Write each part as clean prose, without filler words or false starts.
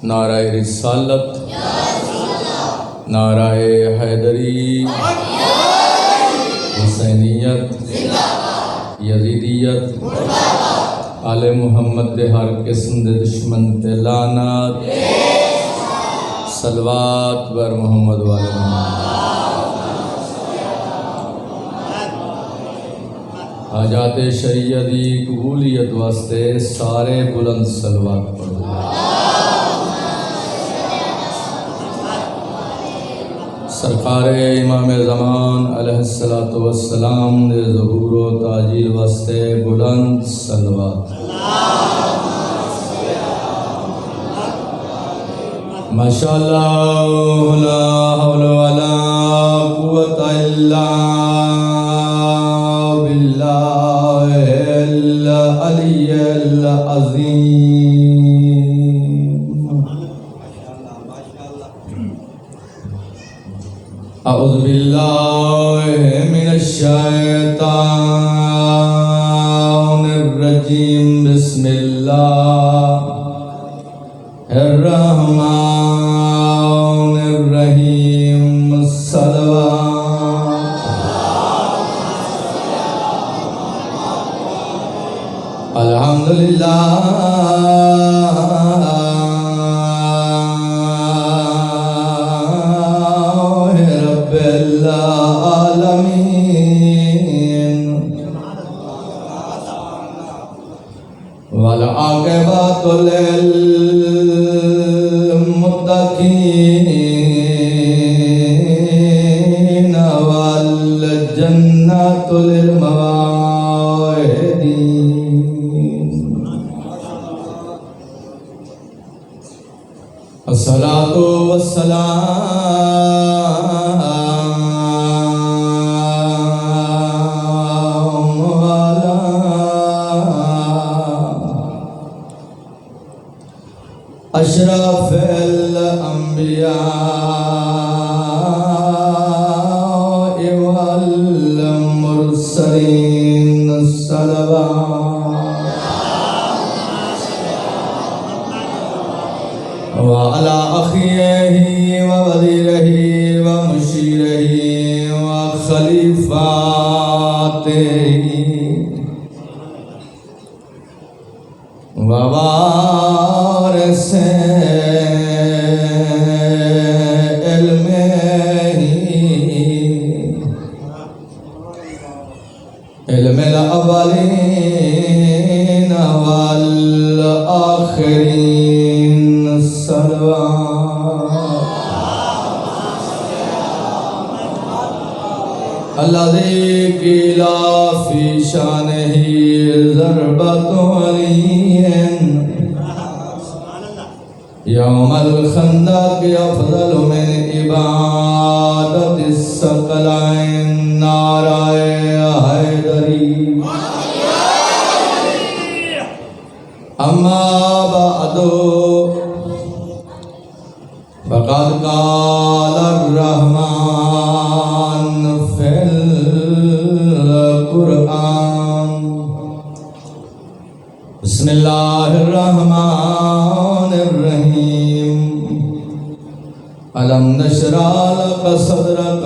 نعرہ رسالت، نعرہ حیدری، حسینیت، یزیدیت، آل محمد دے ہر قسم دے دشمن تے لعنت، صلوات بر محمد والے محمد۔ حاجات شریعتی قبولیت واسطے سارے بلند صلوات پڑھو۔ سرکار امام زمان علیہ السلام دے ظہور و تاجیل واسطے بلند صلوات۔ ماشاءاللہ لا حول ولا قوت الا باللہ العلی العظیم۔ اعوذ باللہ من الشیطان الرجیم، بسم اللہ الرحمن الرحیم، صلوات۔ الحمدللہ رب العالمین، والعاقبۃ للمتقین، والجنۃ للموعدین۔ الصلاۃ والسلام علی اشرف الانبیاء والمرسلین، صلوات۔ وعلى أخيه ووزيره ومشيره وخليفاته ووارث علمه، علم الأولين والآخرين، صلوات۔ الذي قيل في شانه ضربة علي يوم الخندق أفضل من عبادة الثقلين، نعرہ حیدری۔ اما بعد فقد قال الرحمن في القرآن، بسم اللہ الرحمن الرحیم، ألم نشرح لك صدرك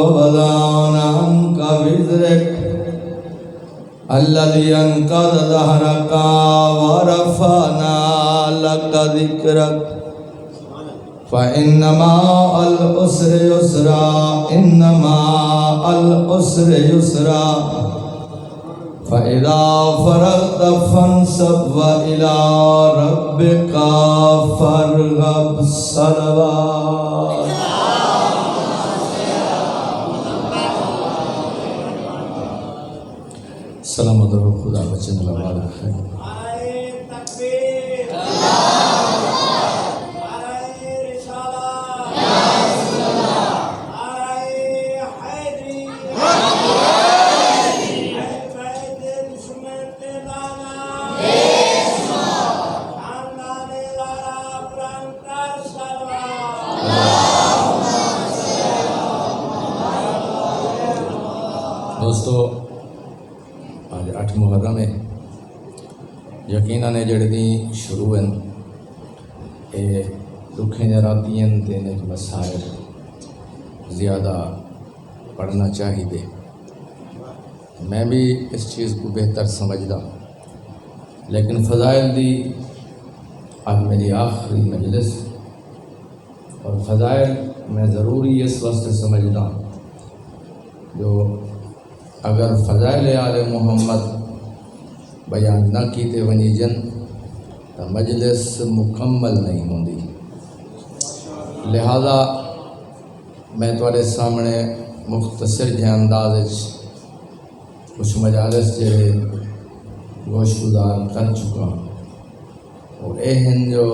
ووضعنا عنك وزرك الذي أنقض ظهرك ورفعنا لك ذكرك، فإن مع العسر يسرا، إن مع العسر يسرا، فإذا فرغت فانصب وإلى ربك فارغب، صلوات۔ سلامت رہو، خدا بچن لباد خیر۔ دوستو، آج 8 محرم ہے، یقیناً جڑے دن شروع ہیں دکھیں راتین دینے کے مسائل زیادہ پڑھنا چاہیے. میں بھی اس چیز کو بہتر سمجھدا، لیکن فضائل دی آج میری آخری مجلس، اور فضائل میں ضروری اس واسطے سمجھدا جو اگر فضائل آل محمد بیان نہ کیتے ونی جن تو مجلس مکمل نہیں ہوندی. لہذا میں تواڈے سامنے مختصر جے انداز کچھ مجالس جڑے گوشگزار کر چکا، اور اے ہن جو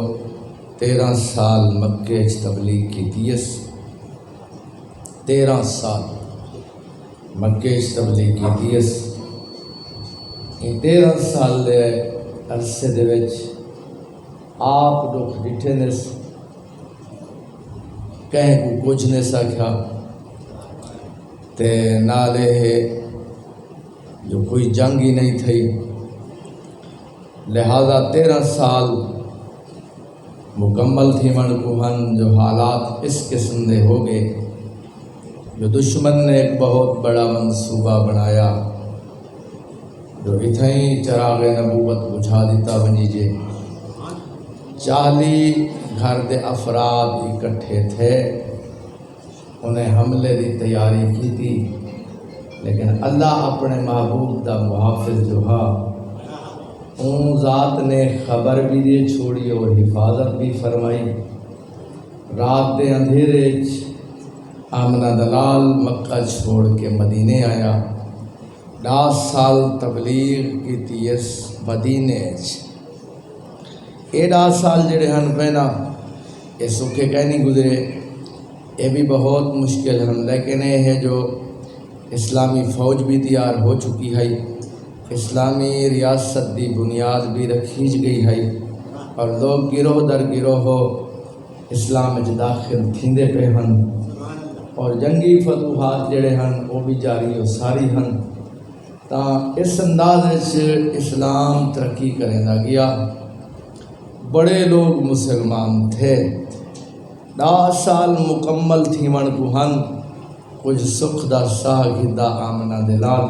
13 سال مکے تبلیغ کیتی ہے. 13 سال مکے تبلیغ کیتی ہے. ان 13 سال دے عرصے دے وچ آپ دکھ ڈٹھے نے، کہیں کو کچھ نہیں سکھا تے نالے جو کوئی جنگ ہی نہیں تھی. لہذا 13 سال مکمل تھی من کو ہن جو حالات اس قسم دے ہو گئے، جو دشمن نے ایک بہت بڑا منصوبہ بنایا جو اتھائیں چراغ نبوت بجھا دیتا ونی جے. 40 گھر دے افراد اکٹھے تھے، انہیں حملے دی تیاری کی تھی، لیکن اللہ اپنے محبوب دا محافظ جو ہا اون ذات نے خبر بھی دے چھوڑی اور حفاظت بھی فرمائی. رات دے اندھیرے آمنہ دلال مکہ چھوڑ کے مدینے آیا. 10 سال تبلیغ کی تیس مدینے. یہ 10 سال جڑے ہن پہنا یہ سکھے کہیں نہیں گزرے، یہ بھی بہت مشکل ہن، لیکن یہ ہے جو اسلامی فوج بھی تیار ہو چکی ہے، اسلامی ریاست دی بنیاد بھی رکھی گئی ہے، اور لوگ گروہ در گروہ اسلام داخل تھیندے پہ ہن، اور جنگی فتوحات جڑے ہن وہ بھی جاری و ساری ہن. تا اس انداز اسلام ترقی کریں گیا. بڑے لوگ مسلمان تھے. 10 سال مکمل تھی من کو ہن کچھ سکھ دا ساہ گھدا آمنہ دلال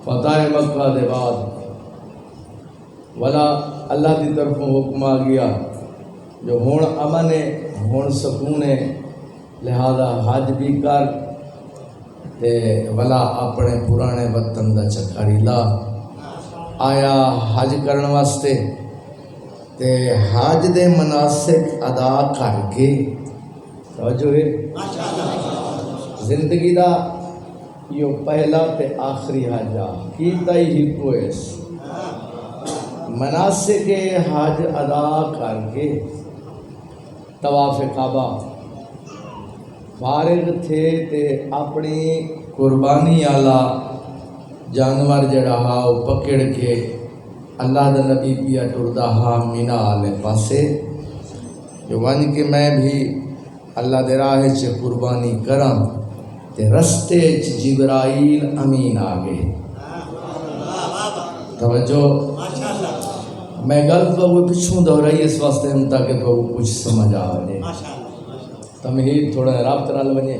فتح مکہ دے بعد ولا اللہ دی طرفوں حکم آ گیا جو ہون امن ہے، ہون سکون ہے، لہذا حج بھی کر تے ولا اپنے پرانے وطن دا چکاری لا. آیا حج کرن واسطے تے حج دے مناسک ادا کر کے توجہ ہے زندگی دا یہ پہلا تے آخری حج کیتا ہی کوئس مناسک حج ادا کر کے طواف کعبہ فارغ تھے تے اپنی قربانی آلا جانور جڑا ہا وہ پکڑ کے اللہ دا نبی پیا ٹردا ہا مینا آلے پاسے جو ون کے میں بھی اللہ دے راہ چ قربانی کراں تے رستے چ جبرائیل امین آگے. توجہ میں گل تو وہ پچھوں دہرائی اس واسطے ہم تاکہ تو کچھ سمجھ آ وجے تمہید تھوڑا رابط نال بنے.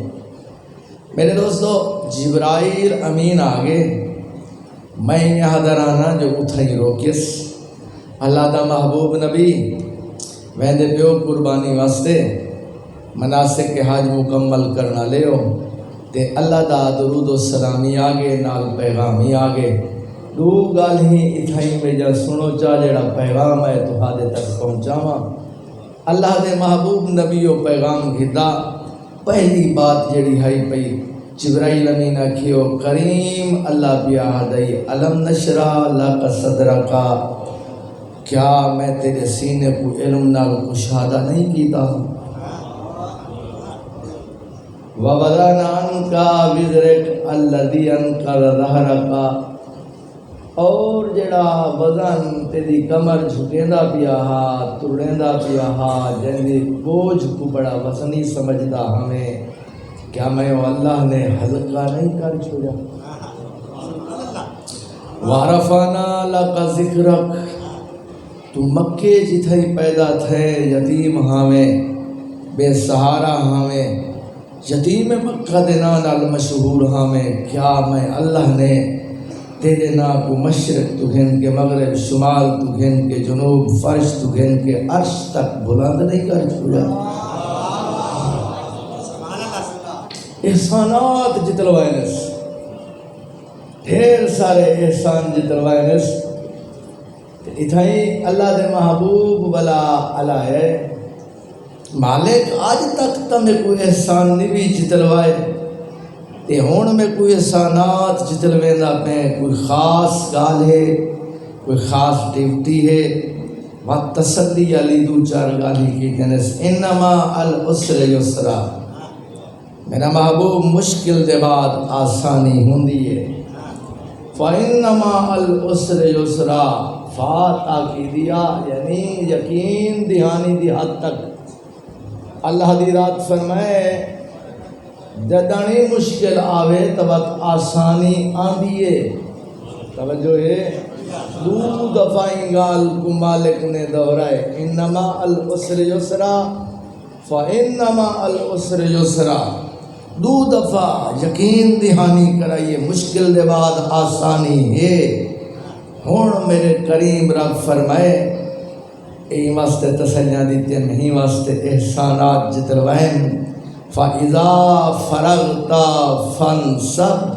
میرے دوستو جبرائیل امین آگے میں یہاں درانا جو اتھائی روکیس اللہ دا محبوب نبی ویندے پیو قربانی واسطے مناسک کے حج مکمل کرنا لیو تے اللہ دا درود و سلامی آگے نال پیغامی آگے. دو گال ہی اتھائی میں جا سنو چا جڑا پیغام ہے تو ہادے تک پہنچاواں. اللہ دے محبوب نبی و پیغام گھدا. پہلی بات جڑی ہے پئی جبرائیل امین آکھیو کریم اللہ بیا ہدائی علم نشرح لک صدرک، کیا میں تیرے سینے کو علم نال کشادہ نہیں کیتا ہوں. وَوَضَعْنَا عَنْكَ وِزْرَكَ الَّذِي أَنقَضَ ظَهْرَكَ، اور جڑا وزن تیری کمر جھکیندا پیا ہا ترڑیندا پیا ہا جندی بوجھ کو بڑا وزنی سمجھدا ہمیں، کیا میں اللہ نے ہلکا نہیں کر چھوڑا. وَرَفَعْنَا لَكَ ذِكْرَكَ، تو مکے جتھائی پیدا تھے یتیم ہاں میں بے سہارا ہمیں یتیم مکہ دے نال مشہور ہمیں کیا میں اللہ نے تیرے نا کو مشرق تو گھن کے مغرب شمال تو گھن کے جنوب فرش تو گھن کے عرش تک بلند نہیں کر چھوڑا احسانات جتلوائنس ڈھیر سارے احسان جتلوائنس اتھائی اللہ دے محبوب بلا اللہ ہے مالک آج تک تمہیں کوئی احسان نہیں بھی جتلوائے تے ہون میں کوئی احسانات جتلویندہ پہ کوئی خاص گال ہے کوئی خاص ڈیوٹی ہے وقت تسلی علی دو چار گالی کی جنس انما العسر یسرا میرا محبوب مشکل دے بعد آسانی ہوندی ہے فَإِنَّمَا الْعُسْرِ يُسْرًا فات عقیدیہ یعنی یقین دہانی دی حد تک اللہ دی رات فرمائے جدانی مشکل آوے تبت آسانی آندیے توجہ ہے دو دفعہ انگال کو مالک نے دہرائے انما العسر یسرا فانما العسر یسرا دو دفعہ یقین دہانی کرائیے مشکل دے بعد آسانی ہے ہون میرے کریم رب فرمائے ای واسطے تسلیاں دیتے نہیں واسطے احسانات جتلوائیں فَإِذَا فَرَغْتَ فَانْصَبْ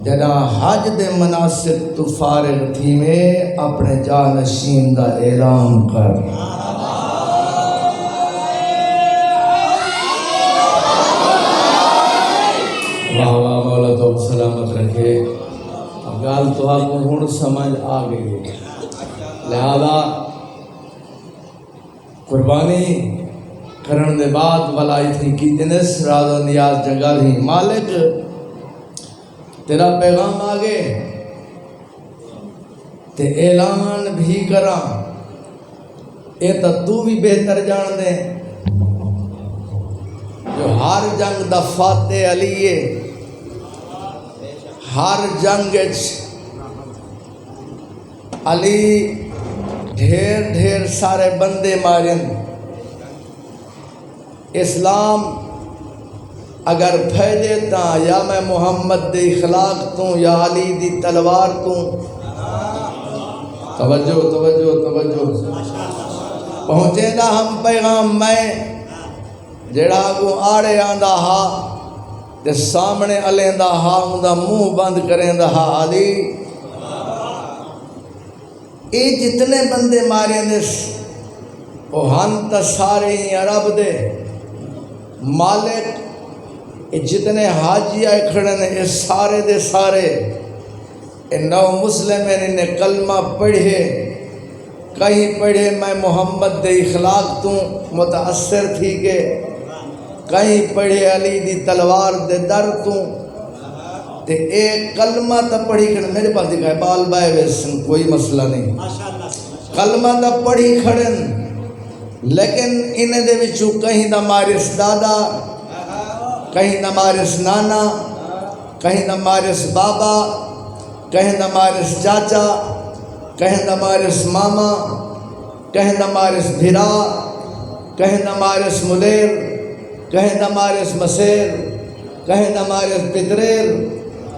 جنا حج دے مناسب تو فارغ تھی میں اپنے جانشین دا اعلان کر واہ واہ مولا تو سلامت رکھے گال تو آپ کو ہون سمجھ آ گئی لہذا قربانی کرن دے بعد ولائی تھی کی جنس راز و نیاز جنگل ہی مالک تیرا پیغام آگے تے اعلان بھی کرا اے تو بھی بہتر جان دے جو ہر جنگ دا فاتح علیے ہر جنگ علی ڈھیر سارے بندے مارن اسلام اگر پھیلے تا یا میں محمد دے اخلاق توں یا علی دی تلوار توں توجہ پہنچے دا ہم پیغام میں جڑا کو آڑے آندہ ہا تے سامنے علیندہ ہا اندہ منہ بند کریندہ ہا علی اے جتنے بندے مارے نس او ہن تا سارے ہی عرب دے مالک جتنے حاجی آئے کھڑے نے یہ سارے دے سارے نو مسلم انہیں کلمہ پڑھے کہیں پڑھے میں محمد دے اخلاق توں متاثر تھی کہ کہیں پڑھے علی دی تلوار دے در توں تے ایک کلمہ تا پڑھی کھڑے میرے پاس دکھائے بال بائے ویسن کوئی مسئلہ نہیں کلمہ تا پڑھی کھڑن لیکن انہیں دے وچوں کہیں نہ مارس دادا کہیں نہ مارس نانا کہیں نہ مارس بابا کہیں نہ مارس چاچا کہیں نہ مارس ماما کہیں نہ مارس بھرا کہیں نہ مارس ملیر کہیں نہ مارس مسیر کہیں نہ مارس پتریر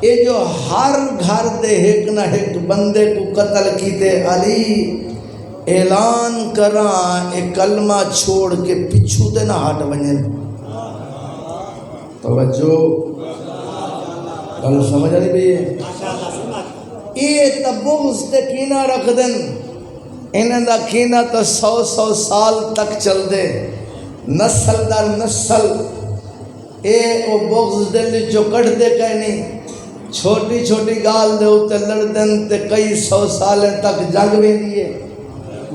یہ جو ہر گھر دے ایک نہ ایک بندے کو قتل کیتے علی اعلان کراں ایک کلمہ چھوڑ کے پچھو دے نہ ہٹ ونجن توجہ کل سمجھ آئی بھی ہے یہ تبغض تے کینہ رکھ دن انہیں دا کینہ تو 100 سال تک چل دے نسل در نسل اے او بغض دل جو کٹ دے کہنی چھوٹی چھوٹی گال دے ہوتے لڑدن تے کئی 100 سالیں تک جنگ بھی دیئے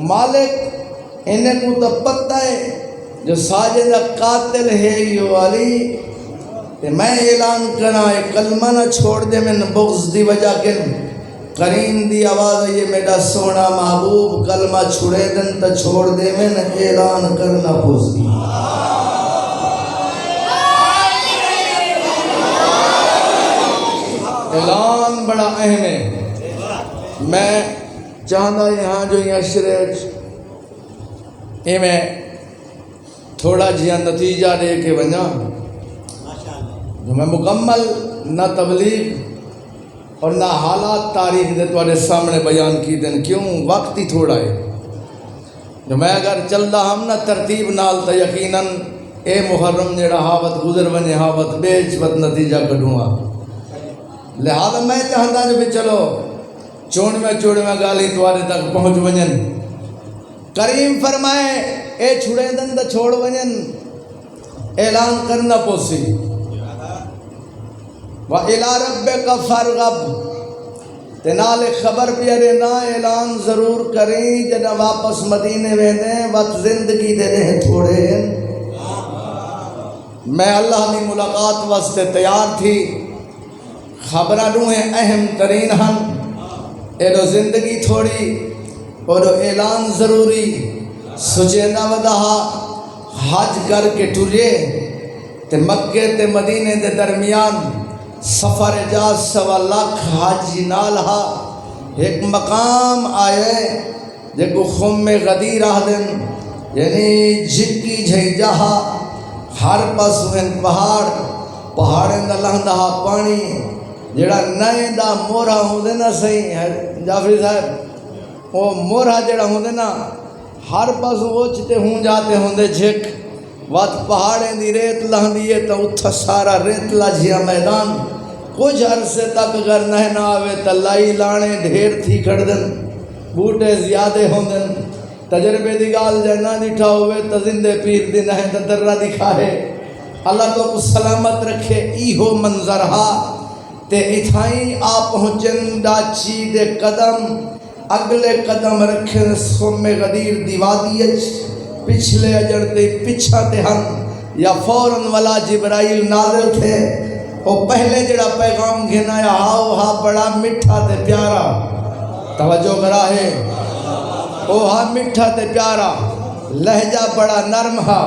مالک انہیں کو تو پتہ ہے جو ساجدہ قاتل ہے یو علی کہ میں اعلان کرنا ہے کلمہ نہ چھوڑ دے میں بغض دی وجہ کے کریم دی آواز یہ میرا سونا محبوب کلمہ چھوڑے دن تا چھوڑ دے میں اعلان کرنا پوز دی اعلان بڑا اہم ہے میں چاہتا یہاں جو یہ شریج میں تھوڑا جہا نتیجہ دے کے وجہ جو میں مکمل نہ تبلیغ اور نہ حالات تاریخ دے تواڈے سامنے بیان کی دن، کیوں وقت ہی تھوڑا ہے. جو میں اگر چلدا ہم نہ ترتیب نال تو یقیناً اے محرم جڑا ہاوت گزر ونے ہاوت بیچ وت نتیجہ کڈوں. لہذا میں چاہتا جو بھی چلو چوڑویں گالی تواڈے تک پہنچ ونجن. کریم فرمائے اے چھڑے دن دا چھوڑ ونجن، اعلان کرنا پوسی. وَإِلَىٰ رَبِّكَ فَارْغَب، تے نال خبر پیارے نا اعلان ضرور کریں جنا واپس مدینے ویندیں وقت زندگی دے رہے تھوڑے ہیں. میں اللہ دی ملاقات واسطے تیار تھی. خبرہ روحیں اہم ترین ہم، ایڈو زندگی تھوڑی اور اعلان ضروری. سچے نہ ودہا حج کر کے ٹرے تے مکے تے مدینے دے درمیان سفر جا 1.25 لاکھ حاجی نالہا ایک مقام آئے جے کو خم غدیر آدن، یعنی جھکی جھئی جہا ہر پاس ہوئن پہاڑیں دا لہندہا پانی جڑا نئے دا مورا ہوں دے نا صحیح ہے جعفری صاحب، وہ مورا جڑا ہوں دے نا ہر پاس اوچتے ہوں جاتے ہوں دے جھک وات پہاڑیں دی ریت لہندیے تو اتھا سارا ریت لاجیا میدان. کچھ عرصے تک اگر نہ آوے تو لائی لانے ڈھیر تھی کھڑ دن، بوٹے زیادہ ہوں دن. تجربے دی گال جنا دکھا ہوئے تو زندے پیر دی نہ تو درہ دکھائے. اللہ تو کو سلامت رکھے. ایہو منظر ہا تے اتھائیں آپ پہنچن ڈاچی دے قدم اگلے قدم رکھن سم غدیر دی وادیچ پچھلے اجڑتے پچھا تے ہم یا فوراً والا جبرائیل نازل تھے. وہ پہلے جڑا پیغام گھنایا ہاؤ ہا بڑا مٹھا تے پیارا. توجہ کرا ہے او ہا مٹھا تے پیارا، لہجہ بڑا نرم ہا،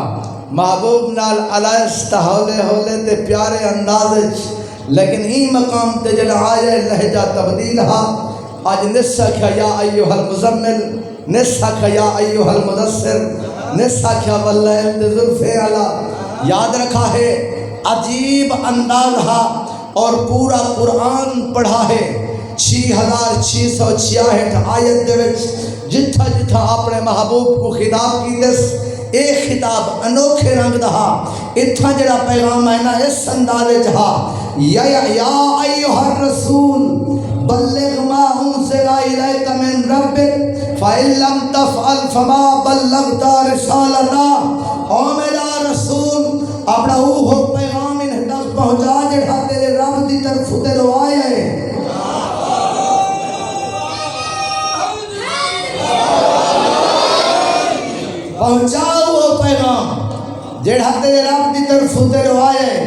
محبوب نال علائستہ ہولے ہولے تے پیارے اندازج. لیکن ہی مقام تے جڑا آئے لہجہ تبدیل ہا. آج نسا کھا یا ایوہ المزمل، نسا کھا یا ایوہ المدثر، نسا کھا واللہ تے ظلف علا. یاد رکھا ہے عجیب انداز ہا اور پورا قرآن پڑھا ہے. 6666 آیت دے وچ جتھا جتھا اپنے محبوب کو خطاب کی دس ایک خطاب انوکھے رنگ دہا. اتھا جڑا پیغام ہے نا اس اندازے جہا یا ایوہ الرسول بلغ ما انزل الیک من ربک فإن لم تفعل فما بلغت رسالتہ. او میرا رسول اپنا وہ پیغام انہیں تک پہنچا جڑا تیرے رب دی طرف تیرے آیا ہے. پہنچاؤ وہ پیغام جڑا تیرے رب دی طرف تیرے آیا ہے.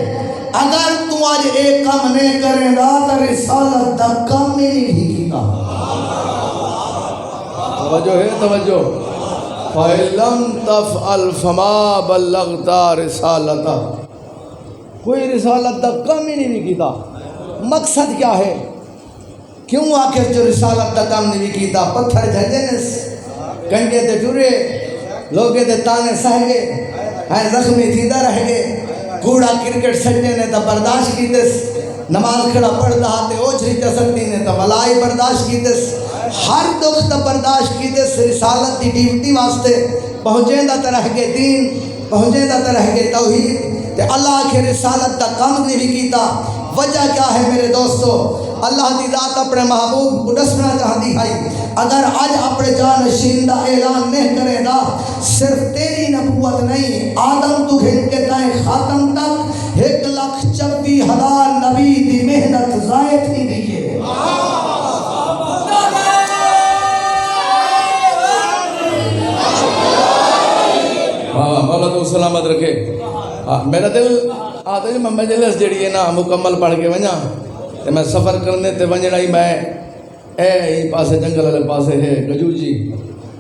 اگر تو آج ایک کام نہیں کریں گا تو رسالت دا کام نہیں کیتا. توجہ ہے توجہ. فَإِلَّمْ تَفْعَلْ فَمَا بَلَّغْتَ رِسَالَتَهُ. کوئی رسالت دا کام ہی نہیں کیتا. مقصد کیا ہے؟ کیوں آخر جو رسالت دا کام نہیں کیتا؟ پتھر جھجنس کنگے تے ٹورے لوگے تے تانے سہگے ہیں زخمی تھیدہ رہ گے. کوڑا کرکٹ سجنے نے تو برداشت کی دس، نماز کھڑا پڑھ رہا تے اوجھری چسکتی نے تو ولائی برداشت کی دس، ہر دکھ تو برداشت کی دس. رسالت دی ڈیوٹی واسطے پہنچیں دا ترہ کے دین، پہنچیں دا ترہ کے توحید تے اللہ کے رسالت دا کام نہیں کیتا. وجہ کیا ہے میرے دوستو؟ اللہ دی ذات اپنے محبوب کو دسنا چاہتی ہے. اگر آج اپنے جانشین دا اعلان نہیں کرے گا، صرف تیری نبوت نہیں، آدم تو گھن کے تائیں خاتم تک 1,24,000 نبی دی محنت ضائع تھی نہیں ہے. مولا تو سلامت رکھے. میرا دل آتا ہے میں مجلس جڑی ہے نا مکمل پڑھ کے ونجا تے میں سفر کرنے تے ونجنا ہی میں اے پاسے جنگل والے پاسے ہے گجو جی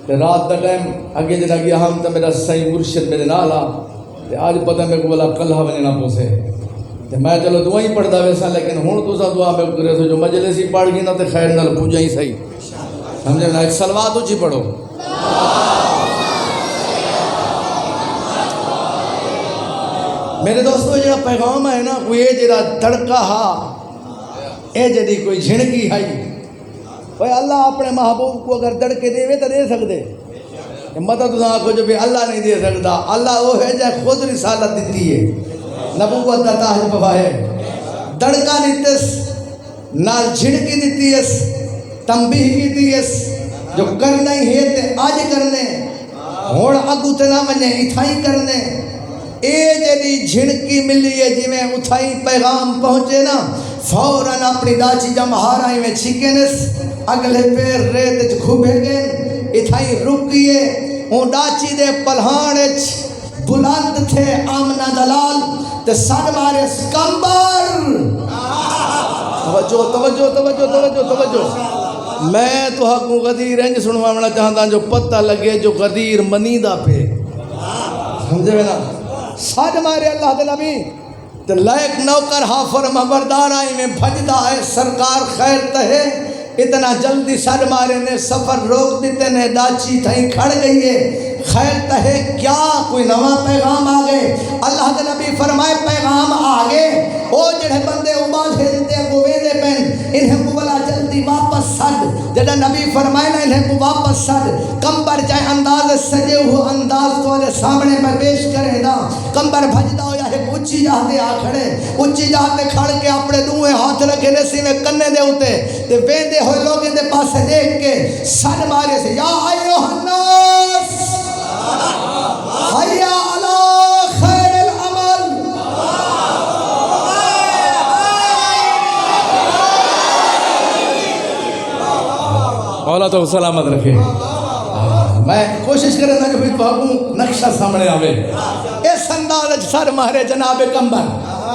تے رات دا ٹائم اگے جنا گیا ہم تے میرا صحیح مرشد میرے نال آ تے آج پتہ میں کو بولا کلہ ونجنا پوسے تے میں چلو دعائیں پڑھدا ویسا لیکن ہن تساں دعا میں کرے سو جو مجلس ہی پڑھ گئی نا تے خیر نال پوجا ہی صحیح سمجھے نا. ایک صلوات اونچی پڑھو. میرے دوستو جڑا پیغام ہے نا کوئی اے جڑا تڑکا ہا اے جڑی کوئی جھنکی ہائی بھئی اللہ اپنے محبوب کو اگر تڑکے دے تو دے سکتے مطلب تو آنکھو جو بھی اللہ نہیں دے سکتا اللہ وہ ہے جائے خود رسالت دیتی ہے نبوت دا تاج بفائے تڑکا دیتس نال جھنکی دیتی اس تنبیہ کی دیس جو کرنا ہی ہے تے آج کرنے ہوڑ اگو تے نہ ونجے اتھائی کرنے اے جڑی جھنکی ملی ہے جی میں اتھائی پیغام پہنچے نا فوراً اپنی داچی جمہارائی میں چھکینس اگلے پیر ریت کھوبے گئن اتھائی رکیے اون داچی دے پلہانچ بلند تھے آمنہ دلال تے سن مارے سکمبر توجہ توجہ توجہ توجہ توجہ میں تو حقوں غدیر رنج سنوانا چاہتا جو پتہ لگے جو غدیر منیدہ پہ سمجھے میں نا ساج مارے اللہ دے نبی تو لائق نوکر حافر مبردار آئی میں بھجدہ ہے سرکار خیر تہے اتنا جلدی ساج مارے نے سفر روک دیتے نے داچی تھیں کھڑ گئی ہے خیر تہے کیا کوئی نواں پیغام آگے اللہ دے نبی فرمائے پیغام آگے او جڑے بندے عباد ہلتے گوے دے پین انہیں کو بلا جلدی واپس سد جڑا نبی فرمائے نا انہیں کو واپس سد کمبر جائے انداز سجے ہو انداز تو والے سامنے میں پیش کرے دا کمبر بھجدہ ہو یا ایک اچھی جاہتے آ کھڑے اچھی جاہتے کھڑ کے اپنے دوئے ہاتھ رکھے نسی میں کنے دے ہوتے تے بیندے ہوئے لوگ ان دے پاسے دیکھ کے سن مارے سے یا ایوہ الناس حیا علی خیر العمل مولا تو سلامت رکھے میں کوشش کریں گا کہ بھی تو نقشہ سامنے آوے اس انداز سر مارے جناب کمبر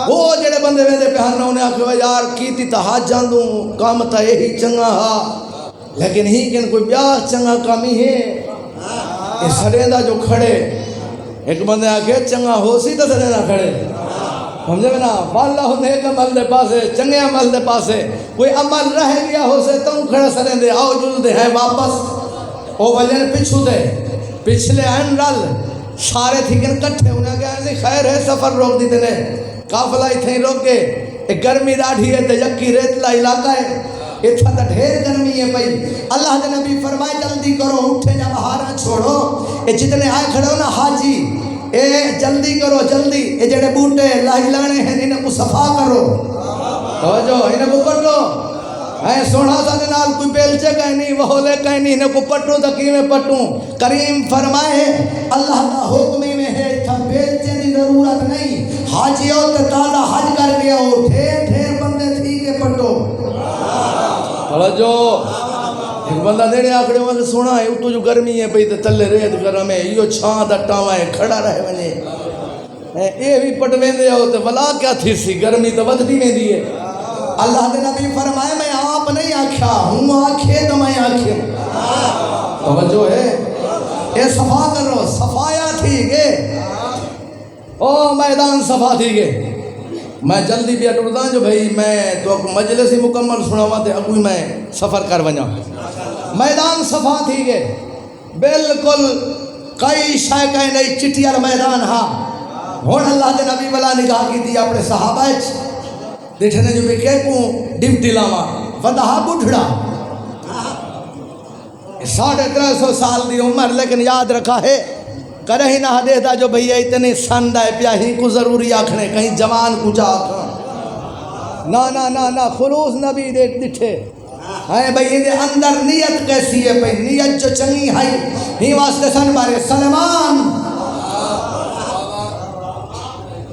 وہ جڑے بندے ویدے پہ ہنوں نے آکھو یار کیتی تا ہاتھ جاندوں کام تا یہی چنگا ہا لیکن ہی کن کوئی بیاس چنگا کامی ہے یہ سڑیندہ جو کھڑے ایک بندے آکھے چنگا ہو سی تا سڑیندہ کھڑے سمجھے میں نا واللہ نیک عمل دے پاسے چنگے عمل دے پاسے کوئی عمل رہ گیا ہو سے تم کھڑے سڑیندے آؤ جل دے ہیں واپس او وجن پچھو دے پچھلے این رل سارے تھیکن کٹھے انہیں کہا ہے خیر ہے سفر روک دیتے نے قافلہ اتھیں روک کے ایک گرمی راڑھی ہے تے یکی ریتلا علاقہ ہے اتھا تا ڈھیر گرمی ہے بھئی اللہ دے نبی فرمائے جلدی کرو اٹھے جا بہارا چھوڑو اے جتنے آئے کھڑے ہو نا حاجی اے جلدی کرو جلدی اے جڑے بوٹے لاہی لانے ہیں انہیں کو صفا کرو توجہ انہیں کو پڑھ لو اے سوڑا سا دنال کوئی بیلچے کہیں نہیں وہولے کہیں نہیں انہیں کو پٹوں تکی میں پٹوں کریم فرمائے اللہ کا حکمی میں ہے تھا بیلچے دی ضرورت نہیں حاجیوں تے تازہ حج کر گیا ہو ڈھیر بندے تھی کے پٹو توجہ ایک بندہ دینے آکڑے وہاں سے سونا ہے تو جو گرمی ہے پہی تے تلے ریت گرم ہے یہ چھاں دا ٹاواں ہے کھڑا رہے ونے اے بھی پٹویں دے ہو تے ولا کیا تھی سی گرمی تو ودھ دی میں دیئے اللہ دے نبی فرمائے میں آپ نہیں آکھا ہوں آکھے تو میں آکھے توجہ ہے اے صفا کرو صفایا تھی گے او میدان صفا تھی گے میں جلدی بھی اٹھتا جو بھئی میں تو مجلس ہی مکمل سناوا تے اگوی میں سفر کر ونجا میدان صفا تھی گے بالکل کئی شے کہیں نہیں چٹیار میدان ہاں ہون اللہ دے نبی والا نگاہ کی دی اپنے صحابہ دیکھنے جو بھی کہہ کو ڈیوٹی لاما وندہا بڑھڑا 350 سال دی عمر لیکن یاد رکھا ہے کرے ہی نہ دیتا جو بھئی اتنی سند ہے پیا ہی کو ضروری آکھنے کہیں جوان کو جا نا خلوص نبی دٹھے ہے بھئی اندے اندر نیت کیسی ہے بھئی نیت جو چنگی ہے ہی واسطے سن بارے سلمان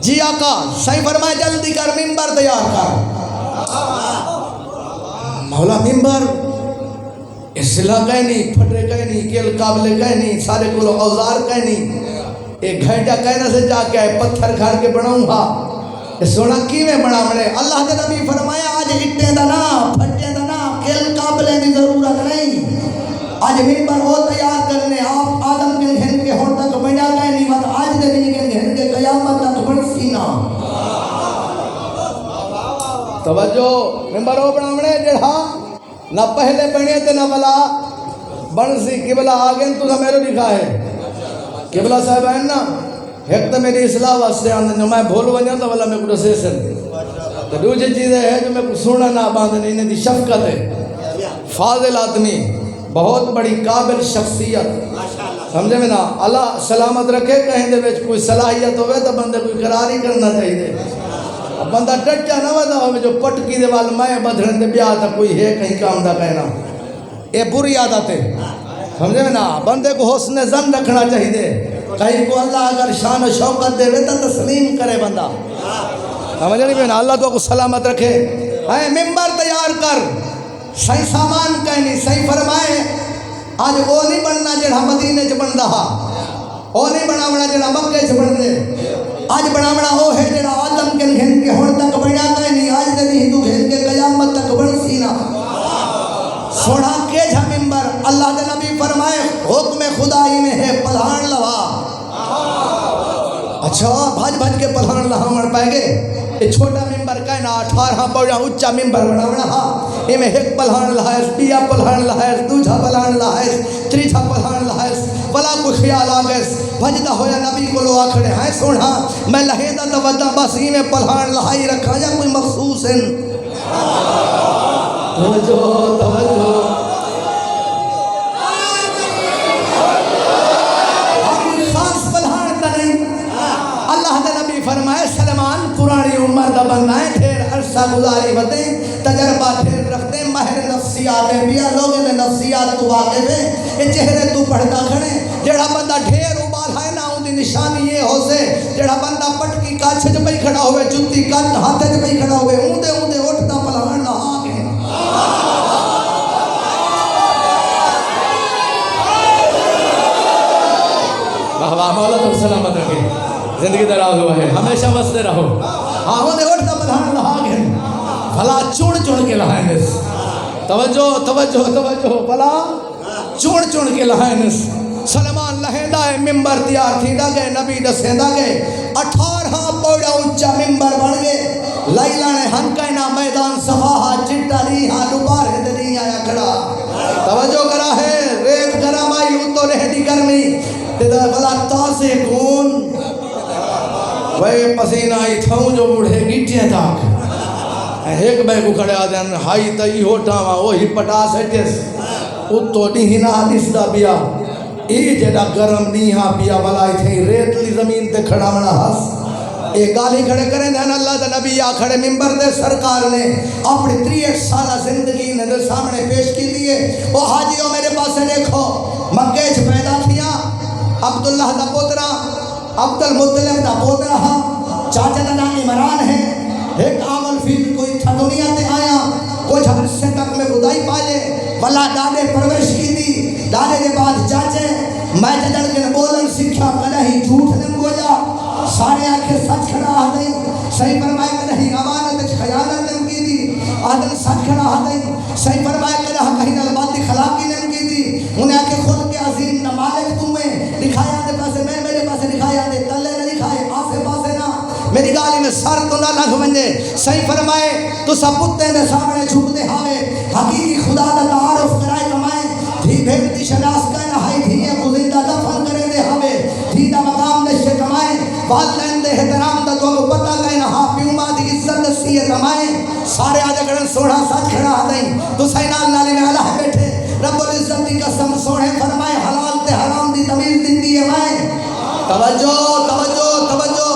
جی آقا صحیح فرمائے جلدی کر ممبر تیار کر مولا ممبر اصلاح کہیں نہیں پھٹے کہیں نہیں کیل قابلے کہیں نہیں سارے کلو اوزار کہیں نہیں ایک گھنٹہ کہنا سے جا کے آئے پتھر گھر کے بڑھاؤں گا سونا کی میں بڑھا بڑھے اللہ کے نبی فرمایا آج اٹھے دنا پھٹے دنا کیل قابلے کی ضرورت نہیں آج ممبر ہو تیار کرنے آپ آدم کے گھن کے ہون تک بڑھا گئے نہیں بات آج دے بھی کے گھن کے قیامت تک بڑھ سینا توجہ ممبر ہو بڑھا بڑھے جڑھا نہ پہلے بڑھے تھے نہ بلا بڑھ سی قبلہ آگئے تو میرے لکھا ہے قبلہ صاحب ہے نا ایک تو میری اصلاح واسطے آندے جو میں بھول ونجا تو والا میں کو سیسن تو دوسری چیز ہے جو میں کو سونا نہ باندھنے انہیں دی شفقت ہے. فاضل آدمی بہت بڑی قابل شخصیت سمجھے میں نا. اللہ سلامت رکھے کہیں دے وچ کوئی صلاحیت ہوئے تو بندے کوئی قرار ہی کرنا چاہیے. بندہ ڈٹ جا نہ ودا ہوئے جو پٹکی دے وال میں بدھرن دے بیا تا کوئی ہے کہیں کام دا کہنا. یہ بری عادت ہے سمجھے میں نا. بندے کو حسن ظن رکھنا چاہیے. کہیں کو اللہ اگر شان و شوقت دے تو تسلیم کرے بندہ. سمجھے نہیں میں نا. اللہ تو کو سلامت رکھے. اے ممبر تیار کر صحیح سامان کہنی صحیح فرمائے. آج وہ نہیں بننا جڑا مدینے چ بن رہا. وہ نہیں بناونا جڑا مکے چ بن دے. آج بناونا وہ ہے جڑا آدم کے گھن کے ہون تک بنیا کہنی. آج دے بھی ہندو گھن کے قیامت تک بن سینا. سوڑا کے جھا ممبر اللہ دے نبی فرمائے حکم خدائی میں ہے پلھان لوا. اچھا بھاج بھاج کے پلھان لہا مر پائیں گے. یہ چھوٹا ممبر کہنا 18 پوڑا اچھا ممبر بناونا ہا. یہ میں ایک پلھان لہائس بیا پلھان لہائس دوجھا پلھان لہائس تریجھا پلھان لہائس بلا کوئی خیال آگیس بھجدہ ہویا نبی کو لو آکھڑے ہیں سوڑا میں لہیدہ توجہ بس ہی میں پلھان لہائی رکھا یا کوئی مخصوص ہے. توجہ توجہ خاص پلھان تا نہیں. اللہ دے نبی فرمائے سلمان پرانی عمر دا بننا ہے ڈھیر عرصہ گزاری بتے تجربہ ڈھیر رکھتے ماہر نفسیات ہے بیا لوگوں نے نفسیات تو آگے دے یہ چہرے تو پڑھتا کھڑے. جڑا بندہ ڈھیر ابال ہے نا ان دی نشانی یہ ہو سے جڑا بندہ پٹکی کاچھ جو پہی کھڑا ہوئے جتی کن ہاتھے جو پہی کھڑا ہوئے اوندے اٹھتا پلان نہ آگے. واہ مولا تو سلامت رکھے زندگی دراز ہوا ہے ہمیشہ وستے رہو. ہاں وہ دے اٹھتا پلھان لہا گئے بھلا چون چون کے لہائنس. توجہ توجہ توجہ بھلا چون چون کے لہائنس. سلمان لہیندہ ہے ممبر تیار تھی دا گئے نبی دسیندہ گئے 18 پوڑا اونچا ممبر بڑھ گئے. لائلہ نے ہنکینا میدان صفاہا چٹا لیہا لبار ہے دنیا آیا کھڑا. توجہ کرا ہے ریت گرم آئی اتو رہ دی گرمی دیدہ بلا تازے کون وے پسینہ آئی تھاؤں جو بوڑھے گیٹیں تاک ایک بے کو کھڑے آدھیں ہائی تائی ہوٹا ماں وہی پٹا سیٹس اتو دیہنا حدیث دا بیا ای جڑا گرم نیہا بیا بلا تھیں ریت لی زمین تے کھڑا منا ہس. ایک گالی کھڑے کریں دہن اللہ دا نبی آ کھڑے ممبر دے سرکار نے اپنی 63 سالہ زندگی نے دے سامنے پیش کی دیئے. وہ حاجیوں میرے پاس دیکھو مکہ چھ پیدا کیا عبداللہ دا پوترا عبد المطلب دا پوترا چاچا دا نام عمران ہے. ایک عامل فیل کوئی تھا دنیا تے آیا کچھ حرصے تک میں خدائی پالے ولا دادے پرورش کی دی. دادے دے بعد چاچے میں جدر کے بولن سکھا کدہی جھوٹ نم گوجا سارے آنکھیں سچ کھڑا آدھیں صحیح فرمائے کدہی امانت خیانت نم کی دی آدھیں سچ کھڑا آدھیں صحیح فرمائے کدہا کہیں نلباتی خلاقی نم کی دی. انہیں آکے خود کے عظیم نمالک تمہیں دکھایا دے پاسے میں میرے پاسے دکھایا دے تلے نہ دکھائے آسے پاسے نہ میری گالی میں سر تو نہ لگ بندے. صحیح فرمائے تو سب پتے دے سامنے چھوٹ دے ہاوے حقیقی خدا دا تعارف کرائے کمائے دھی بھیڑتی شناس کا نہائی دھیے گزندہ دفن کرے دے ہاوے دھی دا مقام دے شے کمائے والدین دے احترام دا تو پتہ گئے نہا پیوما دی عزت دسیے کمائے. سارے آجا کرن سوڑا ساتھ کھڑا آدھیں تو سینال نالے میں اللہ بیٹھے رب العزت دی قسم سوڑے فرمائے حلال تے حرام دی تمیز دن دیئے مائے. توجہ توجہ توجہ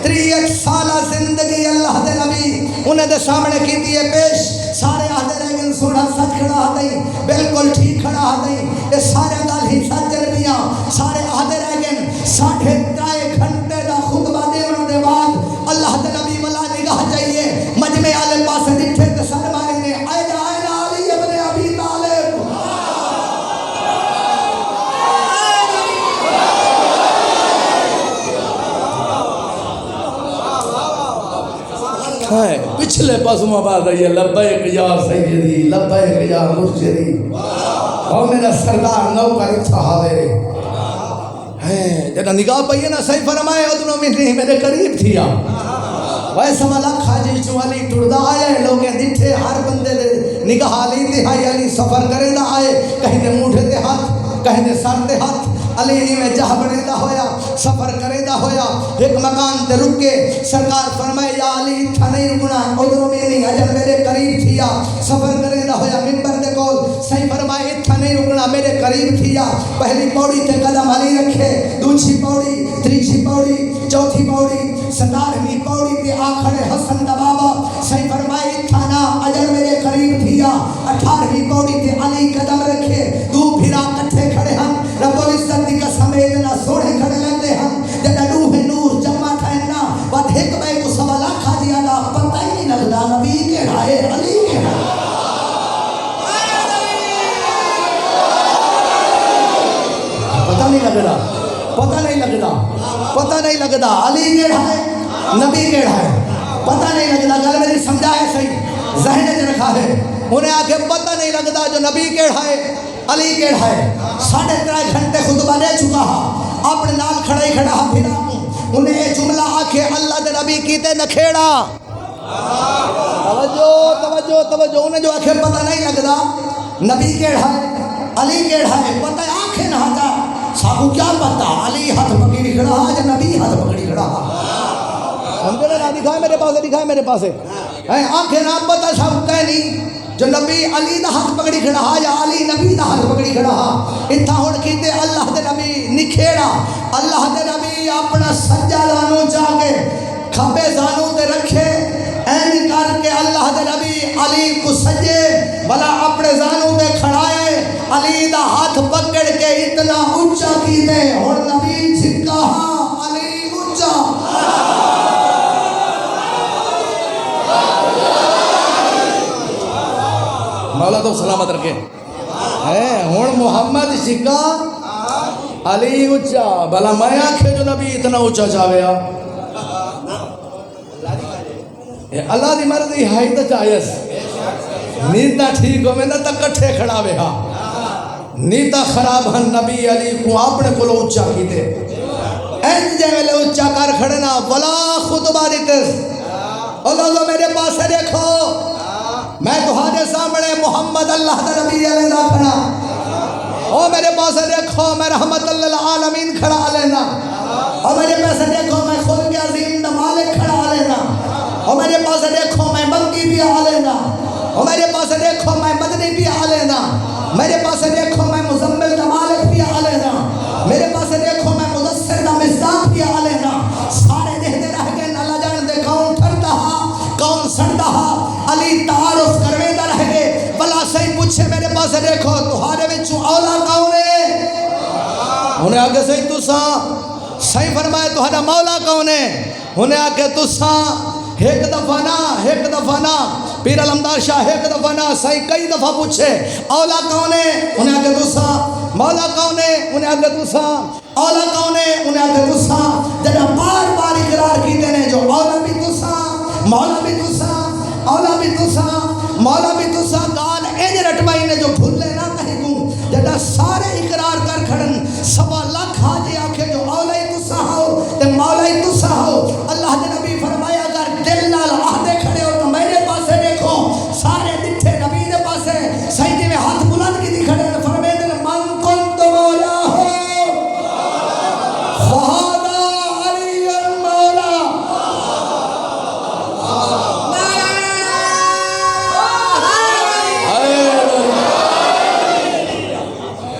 63 سالہ زندگی اللہ دے نبی انہیں دے سامنے کی دیئے پیش. سارے آدھے رہ گئے سوڑا سچ کھڑا آدھیں بالکل ٹھیک کھڑا آدھیں یہ سارے گال ہی سچ جنبیاں سارے آدھے رہ گئے 3.5 گھنٹے دا خطبہ دیون دے بعد اللہ دے نبی ملا نگاہ چاہیے مجمع آلے پاسے دکھے تے سر مارے نے آئینا آئینا علی ابن ابی طالب پچھلے پاسوں بعد آئیے لبیک یا سیدی لبیک یا مرشدی اور میرا سردار نو کا رکھا حاضر ہے. جب نگاہ پہیے نا صحیح فرمائے ادنوں میں نہیں میرے قریب تھیا ویسا والا کھاجی چوالی ٹردہ آیا ہے لوگیں دٹھے ہر بندے دے نگاہ لی دہائی علی سفر کرے دا آئے کہیں دے موٹھے دے ہاتھ کہنے سر دے ہاتھ علی میں جہ بنے دا ہویا سفر کرے دا ہویا ایک مکان تے رکے سرکار فرمائے یا علی تھا نہیں رکنا ادھروں میں نہیں اجل میرے قریب تھیا سفر کرے دا ہویا منبر دے کول صحیح فرمائے تھا نہیں رکنا میرے قریب تھیا پہلی پوڑی تے قدم علی رکھے دوسری پوڑی تیسری پوڑی چوتھی پوڑی 17ویں پوڑی تے آخر حسن دا بابا صحیح فرمائے تھا نا اجل میرے قریب تھیا 18ویں پوڑی تے علی قدم رکھے دو پھرا کٹھے کھڑے ہم رب العزت دی قسم اتنا سونے کھڑے لگتے ہم جدا روح نور جمع تھائنا بات ایک بے کو سوالا کھا دیا دا پتہ ہی نہیں لگتا نبی کے رائے علی کے پتہ نہیں لگتا پتہ نہیں لگتا پتہ نہیں لگتا علی کے رائے نبی کے رائے پتہ نہیں لگتا گل میری سمجھا ہے صحیح ذہن میں رکھا ہے انہیں آگے پتہ نہیں لگتا جو نبی کے رائے علی کے رائے 3.5 گھنٹے خطبہ دے چکا ہاں اپنے نال کھڑا ہی کھڑا ہاں پھر انہیں یہ جملہ آکھے اللہ دے نبی کیتے نکھیڑا توجہ توجہ توجہ انہیں جو آکھے پتہ نہیں لگتا نبی کے رائے علی کے رائے پتہ آکھے نہ جا سابو کیا پتہ علی ہاتھ پکڑی کھڑا یا نبی ہاتھ پکڑی کھڑا ہم کہنے نہ دکھائے میرے پاس دکھائے میرے پاس آنکھیں نہ پتہ سب کہہ نہیں جو نبی علی دا ہاتھ پکڑی کھڑا یا علی نبی دا ہاتھ پکڑی کھڑا اتھا ہوڑ کیتے اللہ دے نبی نکھیڑا اللہ دے نبی اپنا سجا زانو چاہ کے کھبے زانو تے رکھے این کر کے اللہ دے نبی علی کو سجے بلا اپنے زانو تے کھڑائے علی دا ہاتھ پکڑ کے اتنا اونچا کیتے اور نبی جھکا علی اونچا مولا تو سلامت رکھے ہون محمد شکا علی اچھا بلا میں آنکھے جو نبی اتنا اچھا چاہوے اللہ دی مرضی ہائی تا چاہیس نیتا ٹھیک ہو میں نہ تا کٹھے کھڑا وے ہاں نیتا خراب ہن نبی علی کو اپنے کو لو اچھا کی دے این جے میں لے اچھا کار کھڑنا بلا خطبہ دیتس اللہ میرے پاس دیکھو میں تمہارے سامنے محمد اللہ دا نبی علیہ کھڑا او میرے پاس دیکھو میں رحمت اللہ العالمین کھڑا علینا او میرے پاس دیکھو میں خلق عظیم دا مالک کھڑا علینا او میرے پاس دیکھو میں منگی بھی علینا او میرے پاس دیکھو میں مدنی بھی علینا میرے پاس دیکھو میں مزمل دا مالک بھی علینا میرے پاس دیکھو میں مدثر دا مصداق بھی علینا سارے دہدے رہ گئے نہ جان دے کون ٹھرتا کون سڑتا علی تعارف کروے دا رہ گئے بلا صحیح پوچھے میرے پاس دیکھو تمہارے وچوں اولا کون ہے انہیں آگے صحیح تساں صحیح فرمائے تمہارا مولا کون ہے انہیں آگے تساں ایک دفعہ نا پیر علمدار شاہ ایک دفعہ نا صحیح کئی دفعہ پوچھے اولا کون ہے انہیں آگے تساں مولا کون ہے انہیں آگے تساں اولا کون ہے انہیں آگے تساں جنہ بار بار اقرار کیتے ہیں جو اولا بھی تساں مولا بھی تساں اولا بھی تساں مولا بھی تساں گال این رٹوائی نے جو بھولے نہ کہیں گوں جدہ سارے اقرار کر کھڑن 1.25 لاکھ حاجی آنکھیں جو اولا ہی تساں ہو تے مولا ہی تساں ہو اللہ دے نبی فرمایا اگر دل نال آہدے کھڑے ہو تو میرے پاسے دیکھو سارے دٹھے نبی دے پاسے سیدی میں ہاتھ بلند کی دی کھڑے ہیں فرمائے دل من کن تو مولا ہو فہادہ علی مولا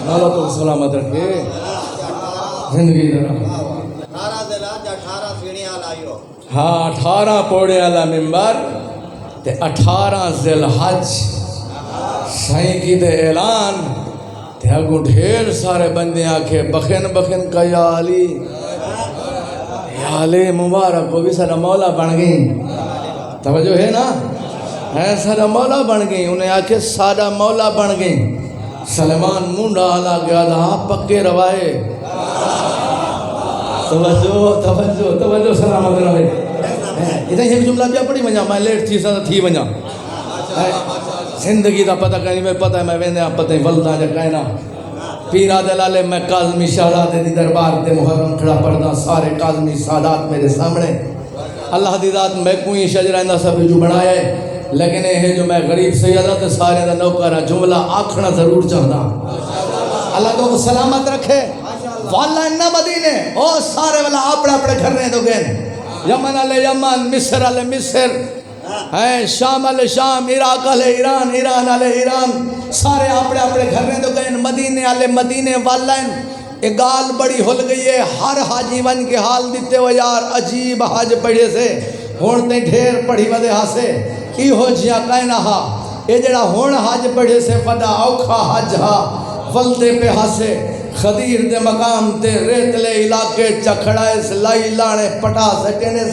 مولا تو سلامت رکھے زندگی درہ 18 دلہ جا 18 سیڑیاں لائیو ہاں 18 پوڑے والا ممبر تے 18 ذی الحج سائیں کی دے اعلان تے اگوں ڈھیر سارے بندے آکھے بخن کا یا علی مبارک کو بھی سارا مولا بن گئی توجہ ہے نا سارا مولا بن گئی انہیں آکھے سارا مولا بن گئی سلیمان مونڈا آلا گیا دا پکے روائے توجہ سلامت رہے ادھا ایک جملہ بیا پڑی ونجا میں لیٹ تھی ساتھ تھی ونجا زندگی دا پتہ کہیں میں پتہ ہے میں ویندے آپ پتہ ہی ولدہ جا کہنا پیرا دلالے میں کاظمی شہداد دی دربار دے محرم کھڑا پڑھدا سارے کاظمی سادات میرے سامنے اللہ دی ذات میں کوئی شجرہ اندہ سب جو بنایا ہے لیکن یہ جو میں غریب سیدہ تے سارے دا نوکرہ جملہ آکھنا ضرور چاہتا اللہ تو سلامت رکھے والا نہ مدینے او سارے والا اپنے اپنے گھر نے تو گئے یمن علی یمن مصر علی مصر ہے شام علی شام عراق علی ایران ایران علی ایران سارے اپنے اپنے گھر نے تو گئے مدینے علی مدینے والا ایک گال بڑی ہل گئی ہے ہر حاجی ون کے حال دیتے ہو یار عجیب حج پڑھے سے ہونتے ڈھیر پڑھی ودے ہاسے ای ہو جیا کہنا ہا یہ جڑا ہون حج پڑھے سے فدا اوکھا حج ہا ولدے پہ ہاسے خدیر دے مقام تے ریتلے علاقے چکھڑائے لائی لانے پٹا سکنے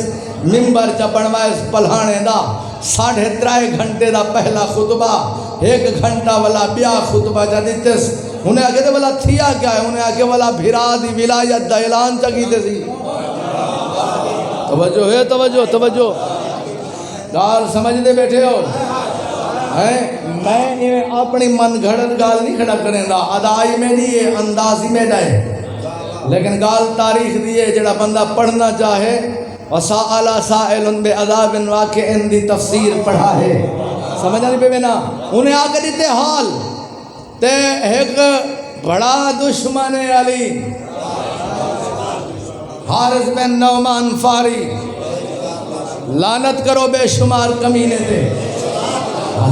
ممبر چا بنوائے پلھانے دا 3.5 گھنٹے دا پہلا خطبہ 1 گھنٹہ والا بیا خطبہ جا دیتے انہیں آگے دے والا تھیا کیا ہے انہیں آگے والا بھیرا دی ولایت دا اعلان چا کیتے سی توجہ ہے توجہ توجہ گال سمجھ دے بیٹھے ہو میں اپنی من گھڑت گال نہیں کھڑا کریں دا ادائی میں نہیں ہے اندازی میں جائے لیکن گال تاریخ دیئے جڑا بندہ پڑھنا چاہے وَسَأَلَ سَائِلٌ بِعَذَابٍ وَاقِعٍ دی تفسیر پڑھا ہے سمجھا نہیں پہ میں نا انہیں آگے دیتے حال تے ایک بڑا دشمن علی حارث بن نعمان فاری لعنت کرو بے شمار کمینے تے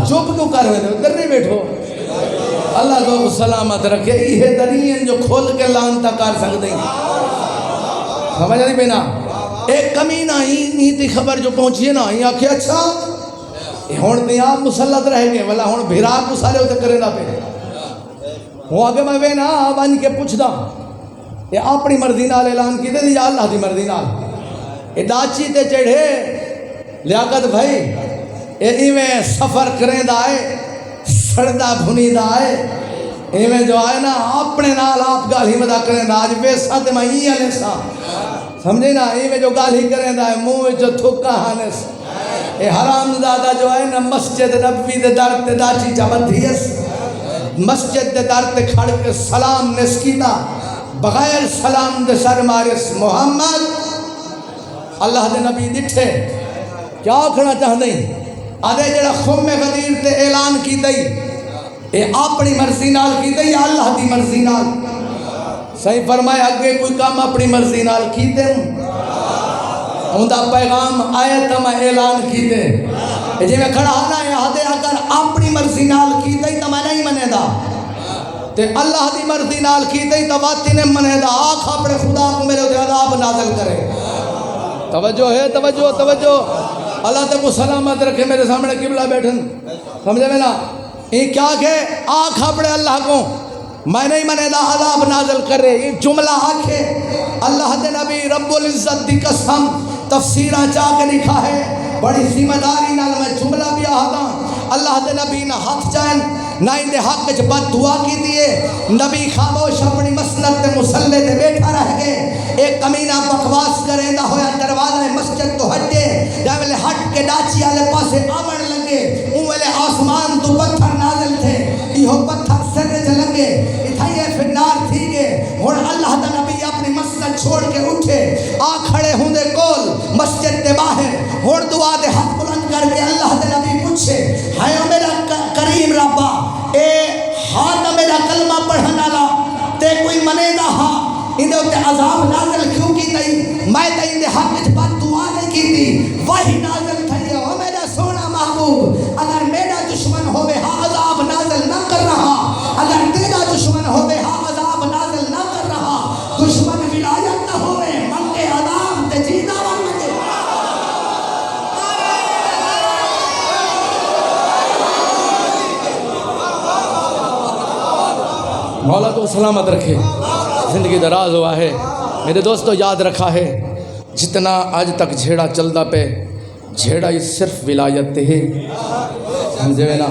چپ تو کر ہوئے تھے ادھر نہیں بیٹھو اللہ تو سلامت رکھے یہ درین جو کھول کے لانتا کر سکتے ہیں سمجھا نہیں بینا ایک کمینہ ہی نہیں تھی خبر جو پہنچی ہے نا یہ آکھے اچھا ہون تے آپ مسلط رہ گئے والا ہون بھیرا کو سارے ہوتے کرے نہ پہ وہ آگے میں بینا بن کے پوچھ دا یہ اپنی مرضی نال اعلان کی دے یا اللہ دی مرضی نال یہ داچی تے چڑھے لیاقت بھائی ایویں سفر کریں دا ہے سردہ بھنی دا ہے ایویں جو آئے نا اپنے نال آپ گال ہی مدہ کریں دا آج ویسا تے میں ہی علیہ سا سمجھے نا ایویں جو گال ہی کریں دا ہے موہ جو تھکا ہانس اے حرام زادہ جو آئے نا مسجد نبوی دے در تے داچی چابت دیس مسجد دے در تے کھڑ کے سلام نسکیتا بغیر سلام دے سر مارس محمد اللہ دے نبی دٹھے کیا کھڑا چاہ دیں آدھے جڑا خم غدیر تے اعلان کی دئی اے اپنی مرضی نال کی دئی یا اللہ دی مرضی نال صحیح فرمائے اگے کوئی کام اپنی مرضی نال کی دے اندہ پیغام آئے تو میں اعلان کی دے جی میں کھڑا ہونا ہے آدھے اگر اپنی مرضی نال کی دئی تو میں نہیں منے دا تے اللہ دی مرضی نال کی دئی تو باتی نے منے دا آنکھ اپنے خدا کو میرے دے عذاب نازل کرے توجہ ہے توجہ توجہ اللہ تے کو سلامت رکھے میرے سامنے قبلہ بیٹھن سمجھے میں نا یہ کیا کہ آنکھ اپنے اللہ کو میں نہیں منے دا عذاب نازل کرے یہ جملہ آنکھے اللہ دے نبی رب العزت دی قسم تفسیرہ چاہ کے لکھا ہے بڑی ذمہ داری نال میں جملہ بھی آہدا اللہ دے نبی نہ ہاتھ چاہیں نہ ان دے حق وچ بد دعا کی دیے نبی خاموش اپنی مسند تے مصلی تے بیٹھا رہ گئے ایک کمینہ بکواس کرے دا ہویا دروازہ مسجد تو ہٹے یا ویلے ہٹ کے ڈاچی والے پاسے آمن لگے اون ویلے آسمان تو پتھر نازل تھے یہ پتھر سر وچ لگے اتھائے فنار تھی گئے ہن اللہ دا نبی اپنی مسند چھوڑ کے اٹھے آ کھڑے ہوندے کول مسجد دے باہر ہن دعا دے ہاتھ بلند کر کے اللہ دے نبی پوچھے ہائے میرا کریم ربا اے ہاتھ میرا کلمہ پڑھنا لا تے کوئی منے دا ہاں اندے ہوتے عذاب نازل کیوں کی تئی میں تے اندے حق وچ بد دعا نہیں کی تھی وہی نازل تھی او میرا سونا محبوب اگر میرا دشمن ہوے ہاں عذاب نازل نہ کر رہا اگر تیرا دشمن ہوے ہاں عذاب نازل نہ کر رہا دشمن ولایت نہ ہوے من کے عذاب تے جیدا ون مجھے مولا تو سلامت رکھے زندگی دراز ہوا ہے میرے دوستو یاد رکھا ہے جتنا آج تک جھیڑا چلتا پہ جھیڑا ہی صرف ولایت ہے سمجھے میں نا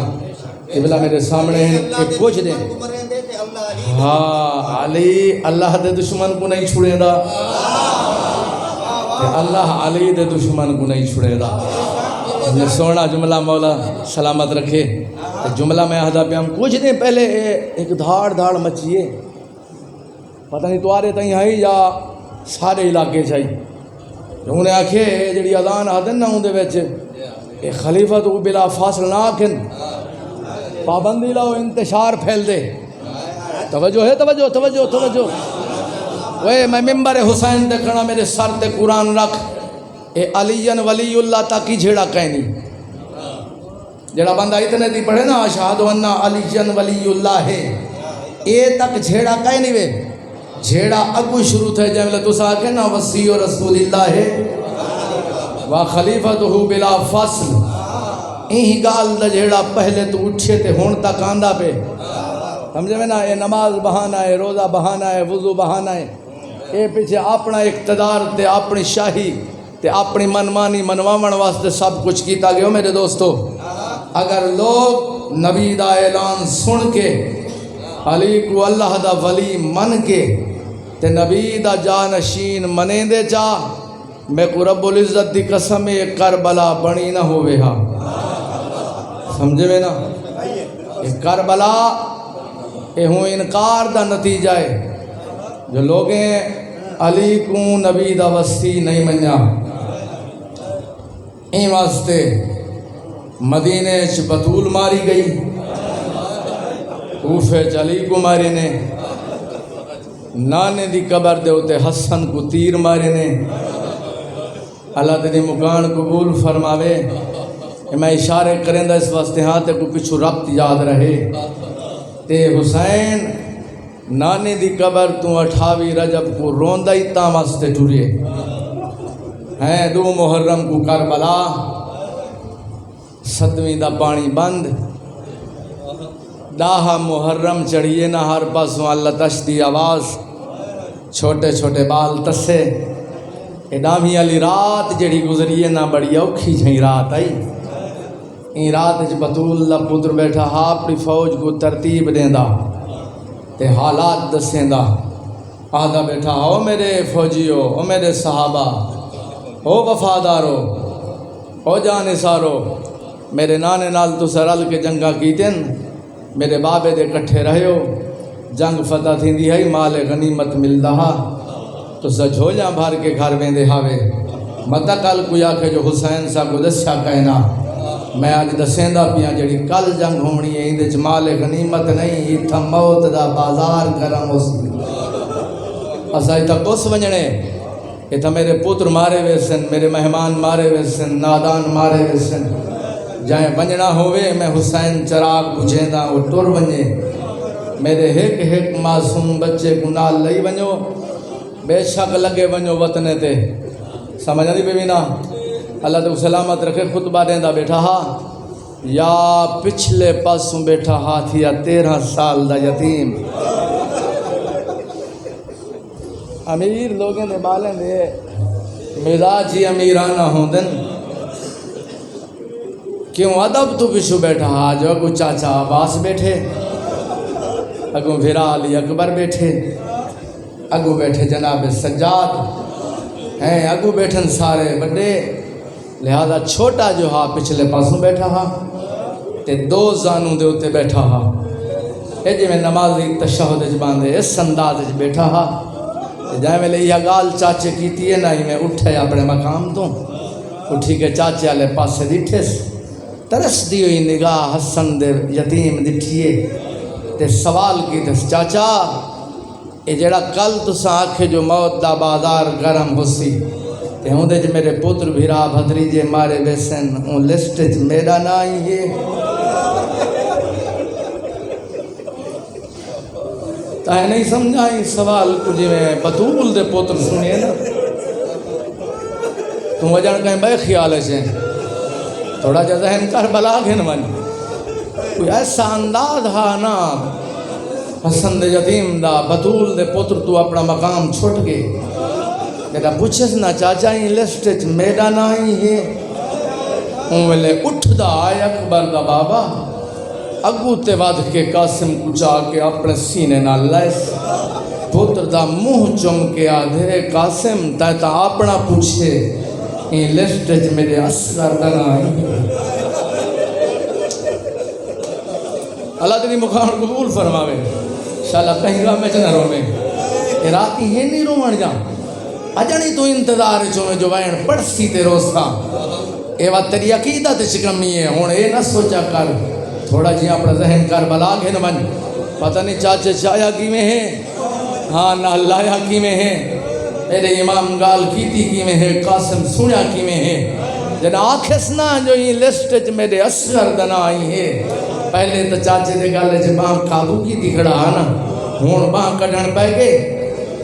قبلہ میرے سامنے ہیں کہ پوچھ دیں ہاں علی اللہ دے دشمن کو نہیں چھوڑے دا اللہ علی دے دشمن کو نہیں چھوڑے دا سونا جملہ مولا سلامت رکھے جملہ میں آدھا پہ ہم کچھ دیں پہلے ایک دھاڑ دھاڑ مچیے پتہ نہیں توارے تہیں آئی یا سارے علاقے چاہیے انہیں آکھے جڑی اذان آدھن نہ ہوں دے ویچے ایک خلیفہ تو بلا فاصل نہ آکھن پابندی لاؤ انتشار پھیل دے توجہ ہے، توجہ توجہ توجہ. وے میں ممبر حسین دیکھنا میرے سر تے قرآن رکھ. اے علی ولی اللہ تاکی جھیڑا کہنی. جڑا بندہ اتنے دی پڑھے نا اشہد ان علی ولی اللہ ہے، اے تک جھیڑا کہنی وے. جھیڑا اگو شروع تھے جب تو ساکے نا وصی رسول اللہ ہے و خلیفتہ بلا فصل. یہی گال دا جھیڑا پہلے تو اٹھے تے ہون تک آندہ پہ. سمجھے میں نا، یہ نماز بہانا ہے، روزہ بہانا ہے، وضو بہانا ہے. اے پیچھے اپنا اقتدار تے اپنی شاہی تے اپنی منمانی منواون واسطے سب کچھ کیتا گیا. میرے دوستو، اگر لوگ نبی دا اعلان سن کے علی کو اللہ دا ولی من کے تے نبی دا جانشین منیں دے چاہ، میں کو رب العزت دی قسم ایک کربلا بنی نہ ہوئے ہاں. سمجھے میں نا، ایک کربلا اے ہوں انکار دا نتیجہ ہے. جو لوگیں علی کو نبی دا وصی نہیں منیا، این واسطے مدینے چ بطول ماری گئی، کوفے چ علی کو مارے نے، نانے دی قبر دے ہوتے حسن کو تیر مارے نے. اللہ تیری مکان قبول فرماوے. میں اشارے کریں دا اس واسطے ہاں تے کو پچھو ربط یاد رہے. تے حسین نانے دی قبر تو 28 رجب کو روندہ ہی تاں واسطے ٹھوریے ہیں. 2 محرم کو کربلا، 7ویں دا پانی بند. 10 محرم چڑھیے نہ ہر پاسوں اللہ تش دی آواز، چھوٹے چھوٹے بال تسے. ڈامی علی رات جڑی گزریے نہ بڑی اوکھی جھیں رات آئی. این رات چ بطول دا پتر بیٹھا ہا اپنی فوج کو ترتیب دیندا تے حالات دسیندا. آدھا بیٹھا او میرے فوجیو، او میرے صحابہ، او وفادارو، او جانسارو، میرے نانے نال تو سرل کے جنگا کیتن، میرے بابے دے کٹھے رہیو، جنگ فتح تھیندی ہے، مال غنیمت ملدا ہا تو سجھولیاں بھر کے گھر ویندے ہاوے. متا کل کوئی آکھے جو حسین سا کو دسیا کہنا، میں آج دسیندا پیاں جڑی کل جنگ ہونی ہے اندے چ مال غنیمت نہیں، ایتھا موت دا بازار گرم اس. اسا ایتھا کس ونجنے، ایتھا میرے پتر مارے ویسن، میرے مہمان مارے ویسن، نادان مارے ویسن. جائیں ونجنا ہوئے میں حسین چراغ بجھیندا وہ ٹر ونجے. میرے ایک ایک معصوم بچے کو نال لئی ونجو، بے شک لگے ونجو وطنے تے. سمجھا دی بیوی نا، اللہ تو سلامت رکھے. خطبہ دیندا بیٹھا ہا، یا پچھلے پاسوں بیٹھا ہاتھیا 13 سال دا یتیم. امیر لوگیں دے بالیں دے مزاج ہی امیرانہ ہوندن. کیوں ادب تو پچھو بیٹھا ہا، جو اگو چاچا عباس بیٹھے، اگو بھرا علی اکبر بیٹھے، اگو بیٹھے جناب سجاد ہیں، اگو بیٹھن سارے بڑے. لہذا چھوٹا جو ہا پچھلے پاسوں بیٹھا ہا تے 2 زانوں دے ہوتے بیٹھا ہا. اے جی میں نمازی تشہد اچ باندھے اس انداز اچ بیٹھا ہا. جائیں میں لے یہ گال چاچے کیتی ہے نا، ہی میں اٹھے اپنے مقام تو اٹھی کے چاچے والے پاسے ڈٹھے، ترس دی ہوئی نگاہ حسن دے یتیم ڈٹھیے تے سوال کیتے، چاچا اے جڑا کل تساں آکھے جو موت دا بازار گرم ہوسی تے ہوں دے جو میرے پتر بھیرا بھتریجے مارے بیسن، اون لسٹ چ میرا نا ہی ہے. تاہے نہیں سمجھائی سوال کو جی میں بطول دے پتر سنیے نا، تم وجن کہیں بے خیال ہے تھوڑا جا ذہن کربلا گھن من. کوئی ایسا انداز ہا نا حسن دے یتیم دا بطول دے پتر تو اپنا مقام چھوٹ گئے. جدا پوچھس نا چاچا ہی لسٹ چ میرا نا ہی ہے. اون ویلے اٹھ دا آئے اکبر دا بابا، اگو تے ود کے قاسم کو چا کے اپنے سینے نہ لائس. پتر دا منہ چم کے آدھے قاسم تا اپنا پوچھے این لسٹ چ میرے اصغر دا نا ہی. اللہ تیری مقام قبول فرماوے. انشاءاللہ کہیں گا میں چنہ رو میں راتی ہی نہیں رومن جا اجانی تو انتظار چویں جو وائن پڑسی تے روسا. اے وقت تیری عقیدت چکمی ہے. ہون اے نہ سوچا کر تھوڑا جی اپنا ذہن کر بلا گھن من پتہ نہیں چاچے چایا کی میں ہے ہاں نہ لایا کی میں ہے میرے امام گال کیتی کی میں ہے قاسم سنیا کی میں ہے جن آکھس نہ جو یہ لسٹ چ میرے اصغر دنا آئی ہے پہلے تو چاچے دے گالے چ باں قابو کی تھی کھڑا آنا ہون باں کڑھن پہ گئے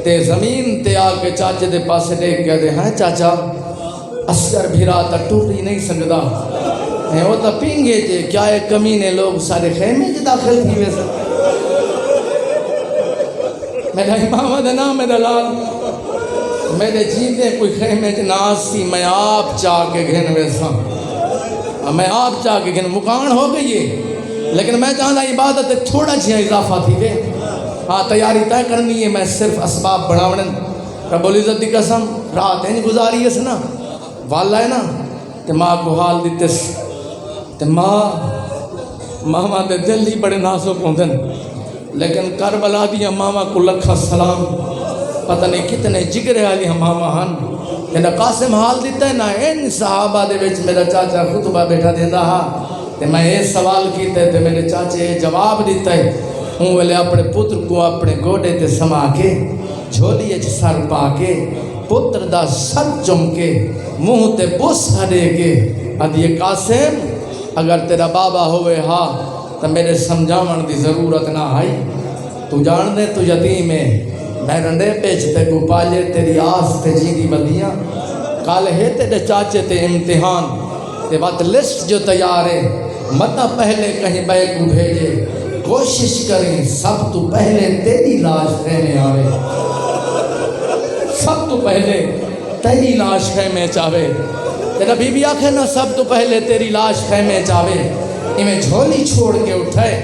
تے زمین تے آکے چاچے دے پاسے دیکھ کے دے ہاں چاچا اصغر بھیرا تا ٹوٹی نہیں سکدا ہے وہ تا پینگے جے کیا ایک کمینے لوگ سارے خیمے جے داخل تھی ویسا میرا امام دنا میرا لال میرے جیتے کوئی خیمے جے ناس تھی میں آپ چاہ کے گھن ویسا میں آپ چاہ کے گھن مکان ہو گئی ہے لیکن میں چاہتا عبادت تھوڑا چھیا اضافہ تھی وے ہاں تیاری طے کرنی ہے میں صرف اسباب بڑھاوڑن رب العزت دی قسم رات ہیں گزاری ہے نا والا ہے نا تے ماں کو حال دیتے تے ماما دے دل ہی بڑے نازک ہوندن لیکن کربلا دیا ماما کو لکھا سلام پتہ نہیں کتنے جگرے والی ماما ہن تے قاسم حال دیتا ہے نا ان صحابہ دے وچ میرا چاچا خطبہ بیٹھا دیندا ہا تے میں یہ سوال کیتے تے میرے چاچے جواب دیتا ہے ہوں ویلے اپنے پتر کو اپنے گوڑے تے سما کے جھولی اچ سر پا کے پتر دا سر چم کے منہ تے بوسہ دے کے ادھیے قاسم اگر تیرا بابا ہوئے ہاں تو میرے سمجھاون دی ضرورت نہ آئی تو جان دے تو یتیم ہے میں رنڈے پیچھتے کو پالے تیری آس تے جی دی بدیاں کال ہے تیرے چاچے تے امتحان تے بات لسٹ جو تیار ہے متا پہلے کہیں بے کو بھیجے کوشش کریں سب تو پہلے تیری لاش خیمے آوے سب تو پہلے تیری لاش خیمے چاہے تیرا بی بی آکھے نا سب تو پہلے تیری لاش خیمے چاہے انہیں جھولی چھوڑ کے اٹھائے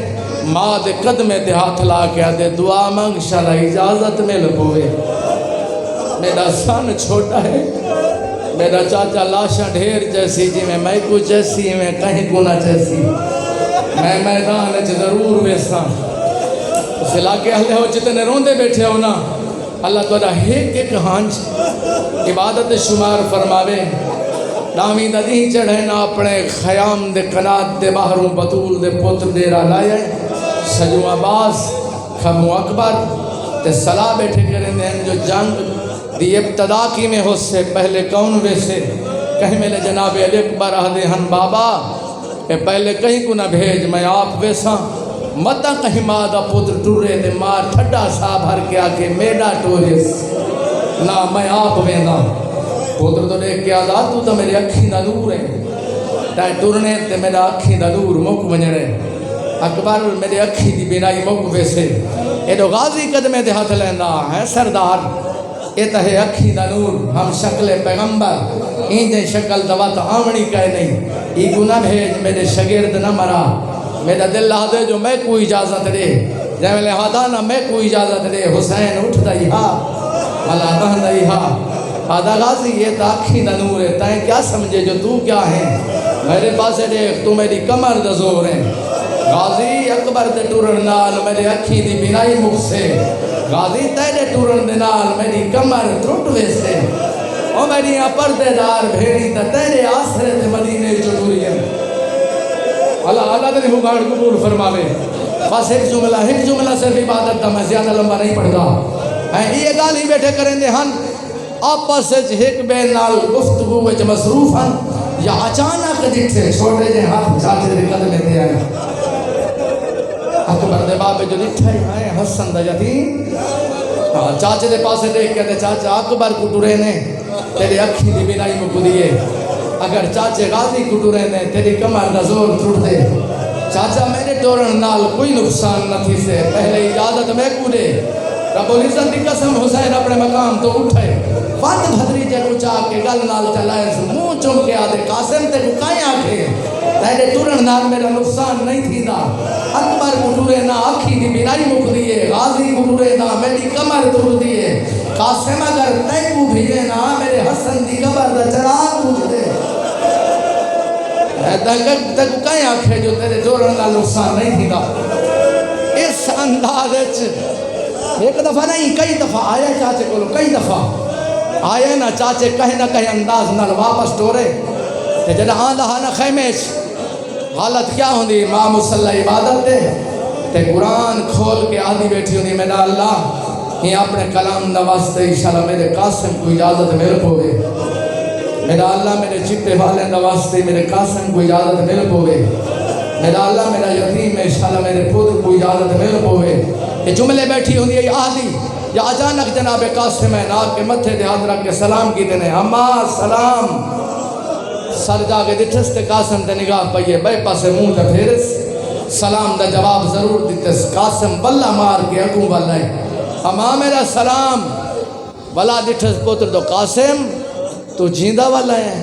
ماں دے قدمے تے ہاتھ لا کے دے دعا مانگ شالا اجازت میں لبوے میرا سن چھوٹا ہے میرا چاچا لاشا ڈھیر جیسی جی میں کچھ جیسی میں کہیں گنا جیسی میں میدان اچھ ضرور ویسا اس علاقے اہلے ہو جتنے روندے بیٹھے ہو نا اللہ تعالیٰ ایک ہانچ عبادت شمار فرماوے نامی ددی چڑھے نا اپنے خیام دے قنات دے باہروں بطول دے پوتر دے را لائے سجو عباس خمو اکبر تے صلاح بیٹھے کریں دے جو جنگ دی ابتدا کی میں ہو سے پہلے کون ویسے کہیں میلے جناب علی اکبر آدھے ہن بابا کہ پہلے کہیں کو نہ بھیج میں آپ ویسا متا کہیں ماں دا پتر ٹورے دے ماں ٹھڈا سا بھر کے آکے میڈا ٹوریس نہ میں آپ وینا پتر تو دیکھ کے آدھا تو میرے اکھی دا دور ہے تائیں ٹورنے تے میرا اکھی دا دور مک منجڑے اکبر میرے اکھی دی بینائی مک ویسے ایڈو غازی قدمے دے ہاتھ لیندہ ہے سردار ایتا ہے اکھی دا نور ہم شکل پیغمبر اینجے شکل دوات آمنی کہے نہیں ای گناہ بھیج میرے شگرد نہ مرا میرا دل لہا دے جو میں کوئی اجازت دے جائے میں لہا نا میں کوئی اجازت دے حسین اٹھ دائی ہا ملا بہن دائی ہا آدھا غازی یہ تا اکھی دا نور ہے تائیں کیا سمجھے جو تو کیا ہے میرے پاس دیکھ تو میری کمر دا زور ہے غازی اکبر دے ٹورن نال میرے اکھی دی بینائی مک سے غازی تیرے ٹورن دے نال میری کمر ترٹ ویسے اور میری پردے دار بھیڑی تا تیرے آسرے تے مدینے چڑوری ہے اللہ تیری مبارک قبول فرماوے بس ایک جملہ صرف عبادت دا میں زیادہ لمبا نہیں پڑھتا یہ گال ہی بیٹھے کریں دے ہن آپس ایک بے نال گفتگو وچ مصروف ہن یا اچانک دیکھتے چھوٹے جے ہاتھ چاچے دے قدمے دے آئے اکبر دے بابے جو لٹھائی آئے حسن دا یتیم چاچے دے پاسے دیکھ کے دے چاچا اکبر کو ٹورے نے تیرے اکھی دی بینائی مکو دیئے اگر چاچے غازی کو ٹورے نے تیری کمر دا زور ٹوٹ دے چاچا میرے ٹورن نال کوئی نقصان نہ تھی سے پہلے اجازت میں کو دے رب العزت دی قسم حسین اپنے مقام تو اٹھے فات بھدری جے کو چاہ کے گل نال چلائے منہ چم کے آدھے قاسم تے کو کائیں آکھے تیرے ٹورن نال میرا نقصان نہیں تھی دا اکبر کو ٹورے نہ آکھی دی بینائی مک دیئے غازی کو ٹورے نہ میری کمر ٹور دیئے قاسم اگر تے کو بھیجے نہ میرے حسن دی قبر دا چراغ بجھ دے تے کو کائیں آکھے جو تیرے ٹورن نال نقصان نہیں تھی دا اس انداز ایک دفعہ نہیں کئی دفعہ آیا چاچے کو کئی دفعہ آئے نا چاچے کہیں نہ کہیں انداز نال واپس ٹورے جنہاں آن لہا نا خیمیش حالت کیا ہوں دی ماں مسلح عبادت دے تے قرآن کھول کے آدھی بیٹھی ہونی میرا اللہ یہ اپنے کلام دا واسطے انشاءاللہ میرے قاسم کو اجازت مل پوے میرا اللہ میرے چٹے والے دا واسطے میرے قاسم کو اجازت مل پوے میرا اللہ میرا یتیم ہے انشاءاللہ میرے پودر کو اجازت مل پوے یہ جملے بیٹھی ہوں یہ آدھی یا اچانک جناب قاسم ہے آپ کے متھے دے ہاتھ رکھ کے سلام کی دینے اما سلام سر جا کے دٹھس تے قاسم تے نگاہ پئیے بے پاسے منہ تے پھیرس سلام دا جواب ضرور دیتس قاسم بلا مار کے اگوں والا ہے اما میرا سلام بلا دٹھس پوتر تو قاسم تو جیندہ والا ہے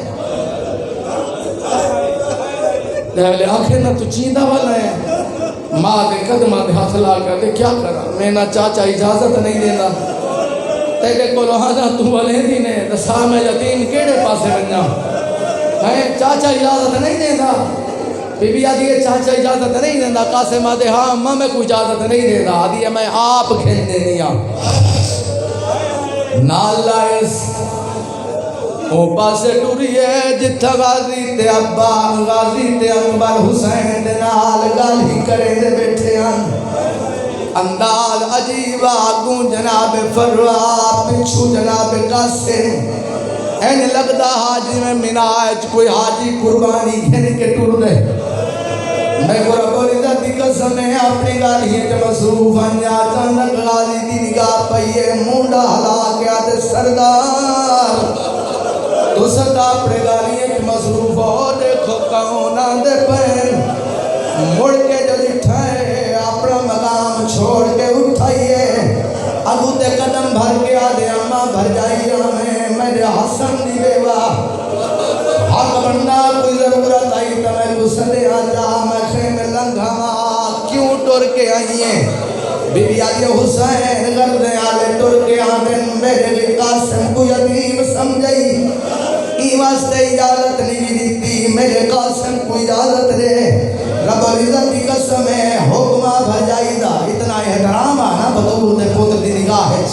دہلے آخر نہ تو جیندہ والا ہے ماں دے قدمہ دے ہاتھ لا کر دے کیا کرا میں نہ چاچا اجازت نہیں دینا تیرے کو لہذا تو والے دینے دسا میں یتیم کیڑے پاسے بنجا ہے چاچا اجازت نہیں دینا بی بی آدھی ہے چاچا اجازت نہیں دینا قاسم آدھے ہاں اماں میں کوئی اجازت نہیں دینا آدھی ہے میں آپ کھیلنے دیا نال لائس او پاسے ٹوری ہے جتھا غازی تے ابا غازی تے اکبر حسین دے نال گل ہی کرے دے بیٹھے ہیں انداز عجیب آگوں جناب فروا پچھو جناب قاسم این لگدا حاجی میں مناج کوئی حاجی قربانی گھن کے ٹور دے میں کو رب العزت کی قسم ہے اپنی گالی ہے مصروف انجا اچانک غازی دی نگاہ پئیے مونڈا ہلا کے آدھے سردار تو ستا اپنے گالی ایک مصروف ہو دیکھو کون آندے پہن مڑ کے جو اٹھائے اپنا مقام چھوڑ کے اٹھائیے اگو تے قدم بھر کے آدھے اماں بھر جائیے ہمیں میرے حسن دی بیوہ حق بندہ کوئی ضرورت آئی تو میں گسلے آجا میں خیمے لنگھا کیوں ٹور کے آئیے بی بی آدھے حسین گردے آلے ٹور کے آدھیں میرے لئے قاسم کو یتیم سمجھائی واسطے اجازت نہیں دیتی میرے قاسم کو اجازت دے رب العزت کی قسم ہے حکمہ بھجائی دا اتنا احترام آنا بطور دے پوتر دی نگاہ ہے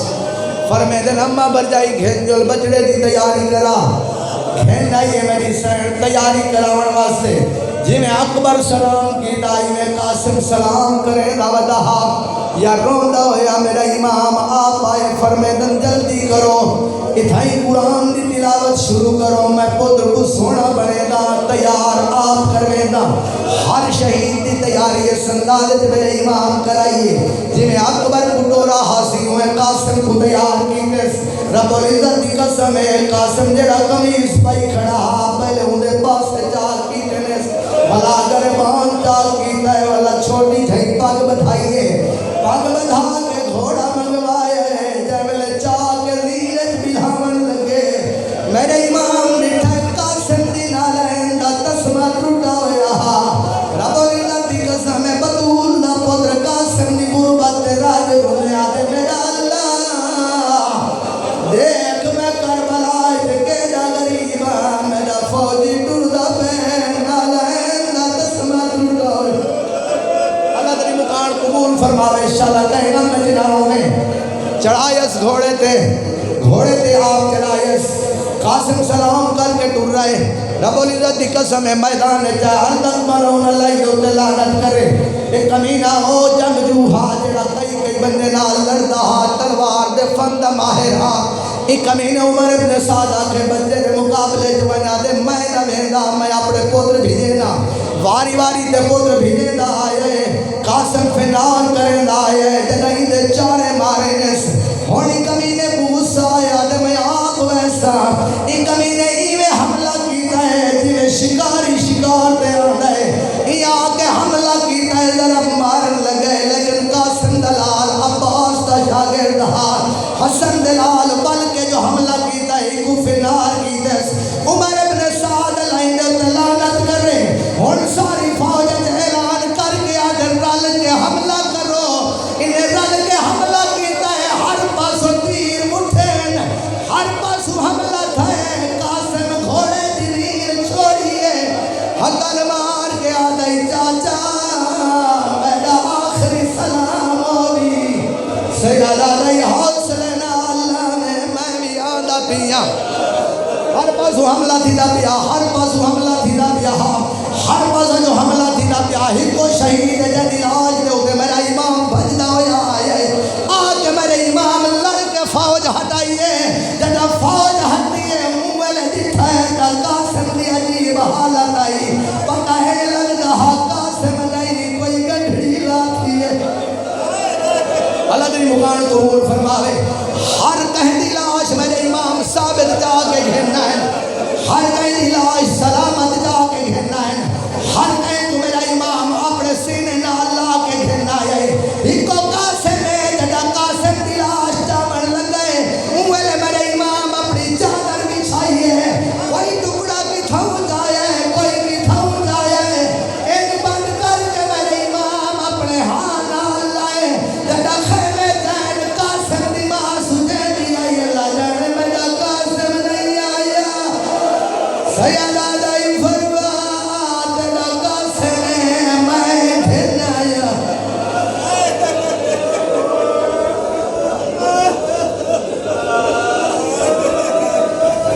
فرمے دن اممہ بھجائی گھن جول بچڑے دی تیاری کرا گھن آئیے میری سین تیاری کراؤن واسطے جی میں اکبر سلام کی دائی میں قاسم سلام کرے دعوتہا یا روندہ ہو یا میرا امام آپ آئے فرمے دن جلدی کرو اتھائی قرآن دی تلاوت شروع کرو میں پودر کو سونا بنے دا تیار آپ کروے دا ہر شہید دی تیاری سندالت میرے امام کرائیے جی میں اکبر کٹورا حاصل ہوئے قاسم کو تیار کی دس رب العزت دی قسم ہے قاسم جڑا قمیص پائی کھڑا پہلے اندے پاس سے چال کی دنس بھلا گربان چال کی دے والا چھوٹی جھائی پاک بتھائیے پاک بتھا کے گھوڑا منگوائے جب چال کے زیرت بلھاون لگے میرے امام نٹھا قاسم دی نالین دا تسمہ ٹوٹا ہویا رب العزت دی قسم ہے بطول دا پدر قاسم دی غربت راج ہونے آدھے میرا اللہ دیکھ میں کربلا کے جا غریبا میرا فوجی ٹور دا پہن نالین دا تسمہ ٹوٹا ہویا اللہ تری مکان قبول فرماوے انشاءاللہ کہنا میں جنہوں میں چڑھائیس گھوڑے تے آپ چڑھائیس قاسم سلام کر کے ٹور رہے رب العزت دی قسم ہے میدان چاہے ہر دن مرون اللہ جو دلانت کرے ایک کمینہ ہو جنگجو ہا جڑا کئی بندے نال لڑتا ہا تلوار دے فند ماہر ہا ایک کمینہ عمر ابن سعدہ کے بچے دے مقابلے جو بنا دے میں نہ بھیندہ میں اپنے پوتر بھیجینا واری واری دے پوتر بھیجینا آئے قاسم فنان کرنا آئے جنہی دے چارے مارے نس ہونی کمینے بوسا آیا دے میں آپ ویسا ای کمینے ایوے حملہ کیتا ہے جیوے شکاری شکار دے آدھے ای آکے حملہ کیتا ہے ذرا مارن لگے لیکن قاسم دلال عباس دا شاگرد ہار حسن دلال بلکہ جو حملہ کیتا ہے کو فنار کیتا ہے عمر ابن سعد لائن دلالت کر رہے ہون ساری فوجت اعلان کر کے آدھے رل کے حملہ کرو انہیں رل کے حملہ کیتا ہے ہر پاسو تیر مٹھین ہر پاسو حملہ تھے قاسم گھوڑے دلیر چھوڑیے حقل مار کے آدھے چاچا میرا آخری سلام ہوئی سیدہ دائی حوصلنا اللہ میں بھی آدھا پیا ہر پاسو حملہ تھی دا پیا ہر پاسو حملہ تھی دا پیا ہر پاسو جو حملہ تھی دا پیا ہی کو شہید ہے جدی آج دے ہوتے میرا فرمان قبول فرماوے